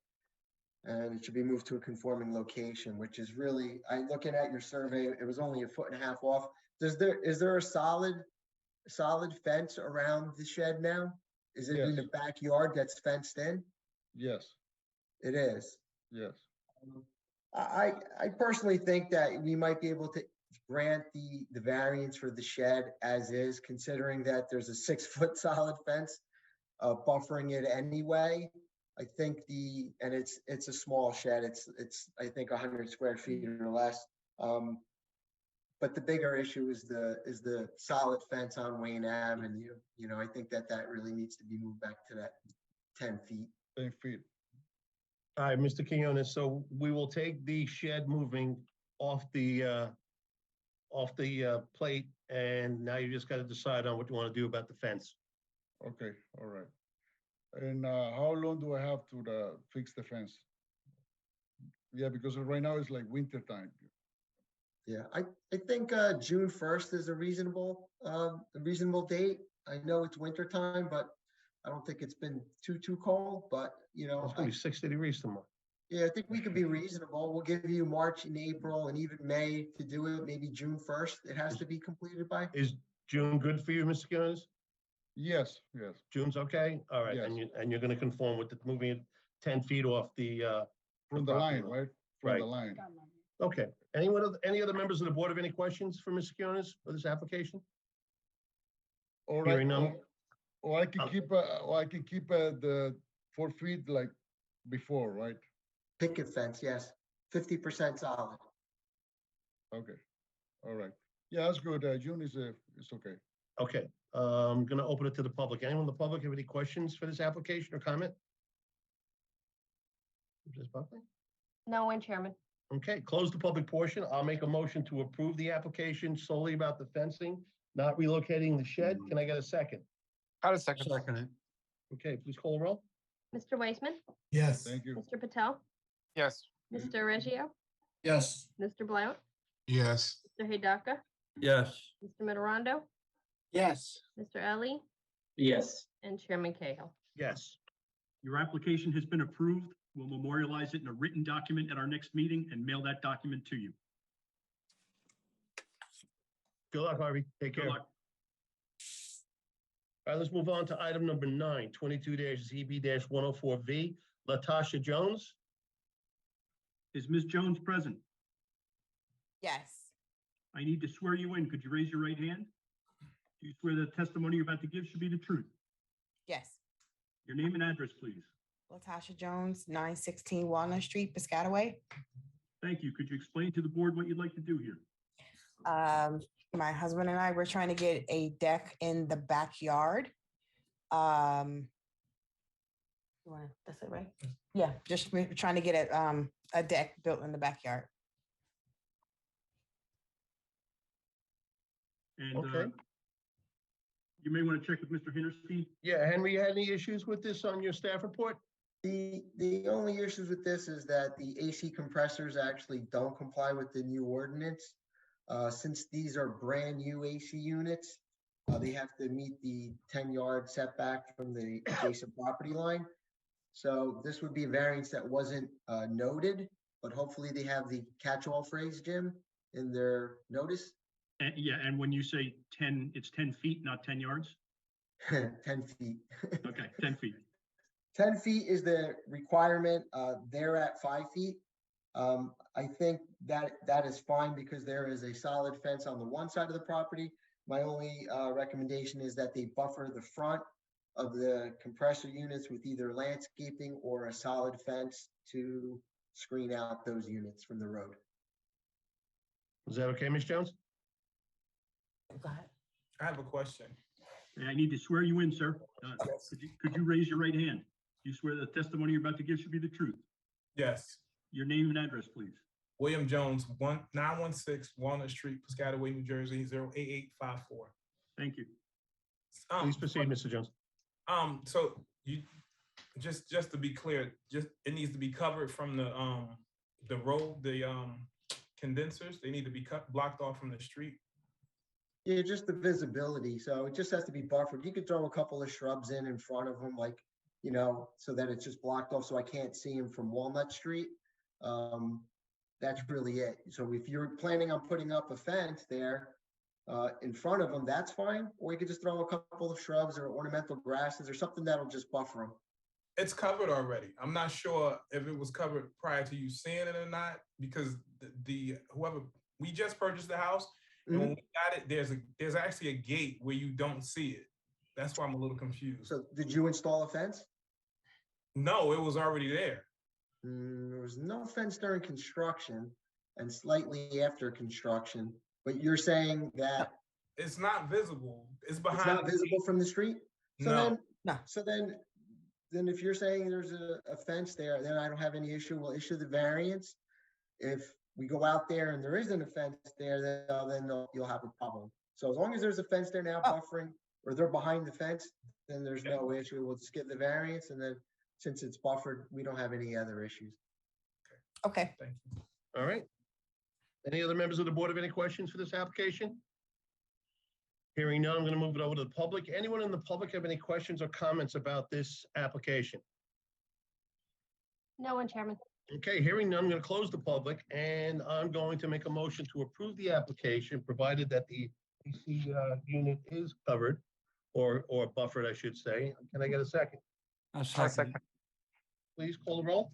And it should be moved to a conforming location, which is really, looking at your survey, it was only 1.5 feet off. Is there a solid fence around the shed now? Is it in the Yes. backyard that's fenced in? Yes, It is. yes. I personally think that we might be able to grant the variance for the shed as is, considering that there's a 6-foot solid fence buffering it anyway. I think and it's a small shed. It's I think 100 square feet or less. But the bigger issue is the solid fence on Wayne Avenue. I think that really needs to be moved back to that 10 feet. 10 feet. All right, Mr. Quinones, so we will take the shed moving off the plate, and now you just got to decide on what you want to do about the fence. Okay, all right. And how long do I have to fix the fence? Yeah, because right now it's like winter time. Yeah, I think June 1st is a reasonable date. I know it's winter time, but I don't think it's been too cold, but you know. It's gonna be 60 degrees tomorrow. Yeah, I think we could be reasonable. We'll give you March and April and even May to do it, maybe June 1st. It has to be completed by. Is June good for you, Mr. Quinones? Yes, yes. June's okay? All right, Yes. and you're gonna conform with the moving it 10 feet off the From the property line, right? From Right. the line. Okay. Any other members of the board have any questions for Mr. Quinones for this application? All right. Hearing none. Or I can keep, the 4 feet like before, right? Picket fence, yes, 50% solid. Okay, all right. Yeah, that's good. June is, it's okay. Okay, I'm gonna open it to the public. Anyone in the public have any questions for this application or comment? Ms. Buckley? No one, Chairman. Okay, close the public portion. I'll make a motion to approve the application solely about the fencing, not relocating the shed. Can I get a second? I'll second it. Okay, please call the roll. Mr. Weissman, Yes. Thank you. Mr. Patel, Yes. Mr. Reggio, Yes. Mr. Blount, Yes. Mr. Hidaka, Yes. Mr. Mitterondo, Yes. Mr. Ellie, Yes. and Chairman Cahill. Yes. Your application has been approved. We'll memorialize it in a written document at our next meeting and mail that document to you. Good luck, Harvey. Take Good care. luck. All right, let's move on to item number 9, 22-ZB-104V, Latasha Jones. Is Ms. Jones present? Yes. I need to swear you in. Could you raise your right hand? Do you swear the testimony you're about to give should be the truth? Yes. Your name and address, please. Latasha Jones, 916 Walnut Street, Piscataway. Thank you. Could you explain to the board what you'd like to do here? My husband and I were trying to get a deck in the backyard. That's it, right? Yeah, just we're trying to get a deck built in the backyard. And Okay. you may want to check with Mr. Hinterstein. Yeah, Henry, you had any issues with this on your staff report? The only issues with this is that the AC compressors actually don't comply with the new ordinance. Since these are brand new AC units, they have to meet the 10-yard setback from the adjacent property line. So this would be a variance that wasn't noted, but hopefully they have the catch-all phrase, Jim, in their notice. And yeah, and when you say 10, it's 10 feet, not 10 yards? 10 feet. Okay, 10 feet. 10 feet is the requirement. They're at 5 feet. I think that is fine because there is a solid fence on the one side of the property. My only recommendation is that they buffer the front of the compressor units with either landscaping or a solid fence to screen out those units from the road. Is that okay, Ms. Jones? Go ahead. I have a question. And I need to swear you in, sir. Could you raise your right hand? Do you swear the testimony you're about to give should be the truth? Yes. Your name and address, please. William Jones, 916 Walnut Street, Piscataway, New Jersey, 08854. Thank you. Please proceed, Mr. Jones. So you just to be clear, it needs to be covered from the road, the condensers. They need to be blocked off from the street. Yeah, just the visibility. So it just has to be buffered. You could throw a couple of shrubs in front of them, like, you know, so that it's just blocked off so I can't see them from Walnut Street. That's really it. So if you're planning on putting up a fence there in front of them, that's fine. Or you could just throw a couple of shrubs or ornamental grasses or something that'll just buffer them. It's covered already. I'm not sure if it was covered prior to you seeing it or not, because whoever we just purchased the house, and when we got it, there's actually a gate where you don't see it. That's why I'm a little confused. So did you install a fence? No, it was already there. There was no fence during construction and slightly after construction, but you're saying that it's not visible. It's behind. It's not visible from the street? So No. then, so then then if you're saying there's a fence there, then I don't have any issue. We'll issue the variance. If we go out there and there isn't a fence there, then you'll have a problem. So as long as there's a fence there now buffering, or they're behind the fence, then there's no issue. We'll just give the variance, and then since it's buffered, we don't have any other issues. Okay. Thank you. All right. Any other members of the board have any questions for this application? Hearing none, I'm going to move it over to the public. Anyone in the public have any questions or comments about this application? No one, Chairman. Okay, hearing none, I'm going to close the public, and I'm going to make a motion to approve the application, provided that the AC unit is covered or buffered, I should say. Can I get a second? A second. Please call the roll.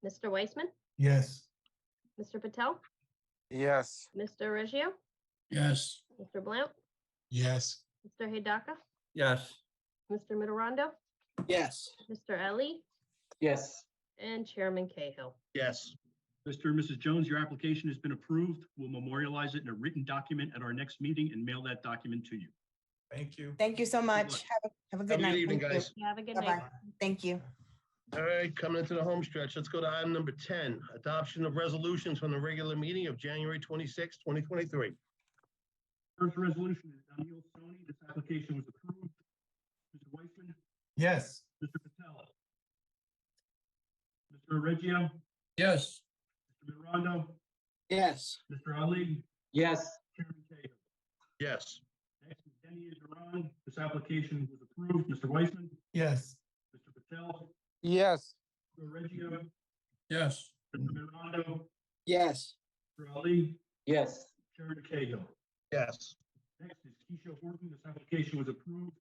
Mr. Weissman, Yes. Mr. Patel, Yes. Mr. Reggio, Yes. Mr. Blount, Yes. Mr. Hidaka, Yes. Mr. Mitterondo, Yes. Mr. Ellie, Yes. and Chairman Cahill. Yes. Mr. and Mrs. Jones, your application has been approved. We'll memorialize it in a written document at our next meeting and mail that document to you. Thank you. Thank you so much. luck. Have a Have good a night. good evening, Thank you. guys. You have a good Bye-bye. night. Thank you. All right, coming into the home stretch. Let's go to item number 10, adoption of resolutions from the regular meeting of January 26, 2023. First resolution is Daniel Sony. This application was approved. Mr. Weissman, Yes. Mr. Patel, Mr. Reggio, Yes. Mr. Mitterondo, Yes. Mr. Ali, Yes. Chairman Cahill. Yes. Next is Denny Duran. This application was approved. Mr. Weissman, Yes. Mr. Patel, Yes. Mr. Reggio, Yes. Mr. Mitterondo, Yes. Mr. Ali, Yes. Chairman Cahill. Yes. Next is Keisha Horton. This application was approved.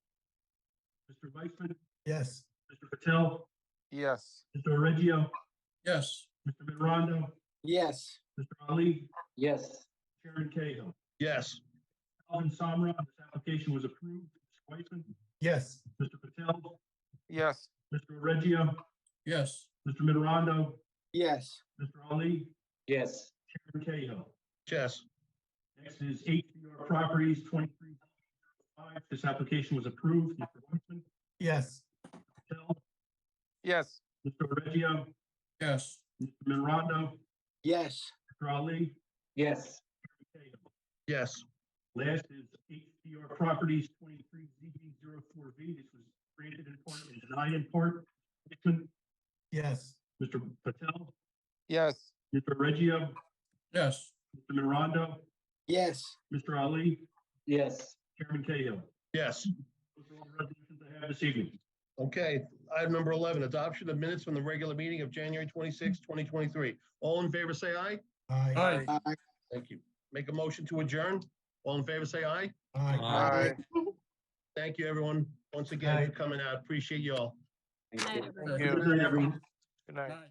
Mr. Weissman, Yes. Mr. Patel, Yes. Mr. Reggio, Yes. Mr. Mitterondo, Yes. Mr. Ali, Yes. Chairman Cahill. Yes. Alvin Samra, this application was approved. Mr. Weissman, Yes. Mr. Patel, Yes. Mr. Reggio, Yes. Mr. Mitterondo, Yes. Mr. Ali, Yes. Chairman Cahill. Yes. Next is HBR Properties 2305. This application was approved. Mr. Weissman, Yes. Patel, Yes. Mr. Reggio, Yes. Mr. Mitterondo, Yes. Mr. Ali, Yes. Chairman Cahill. Yes. Last is HBR Properties 23ZB04V. This was granted in part and denied in part. Weissman, Yes. Mr. Patel, Yes. Mr. Reggio, Yes. Mr. Mitterondo, Yes. Mr. Ali, Yes. Chairman Cahill. Yes. Those are all the resolutions I have this evening. Okay, item number 11, adoption of minutes from the regular meeting of January 26, 2023. All in favor, say aye. Aye. Aye. Thank you. Make a motion to adjourn. All in favor, say aye. Aye. Thank you, everyone, once again for coming out. Appreciate you all. Good night, everybody. Thank you. Good night, everyone. Good night.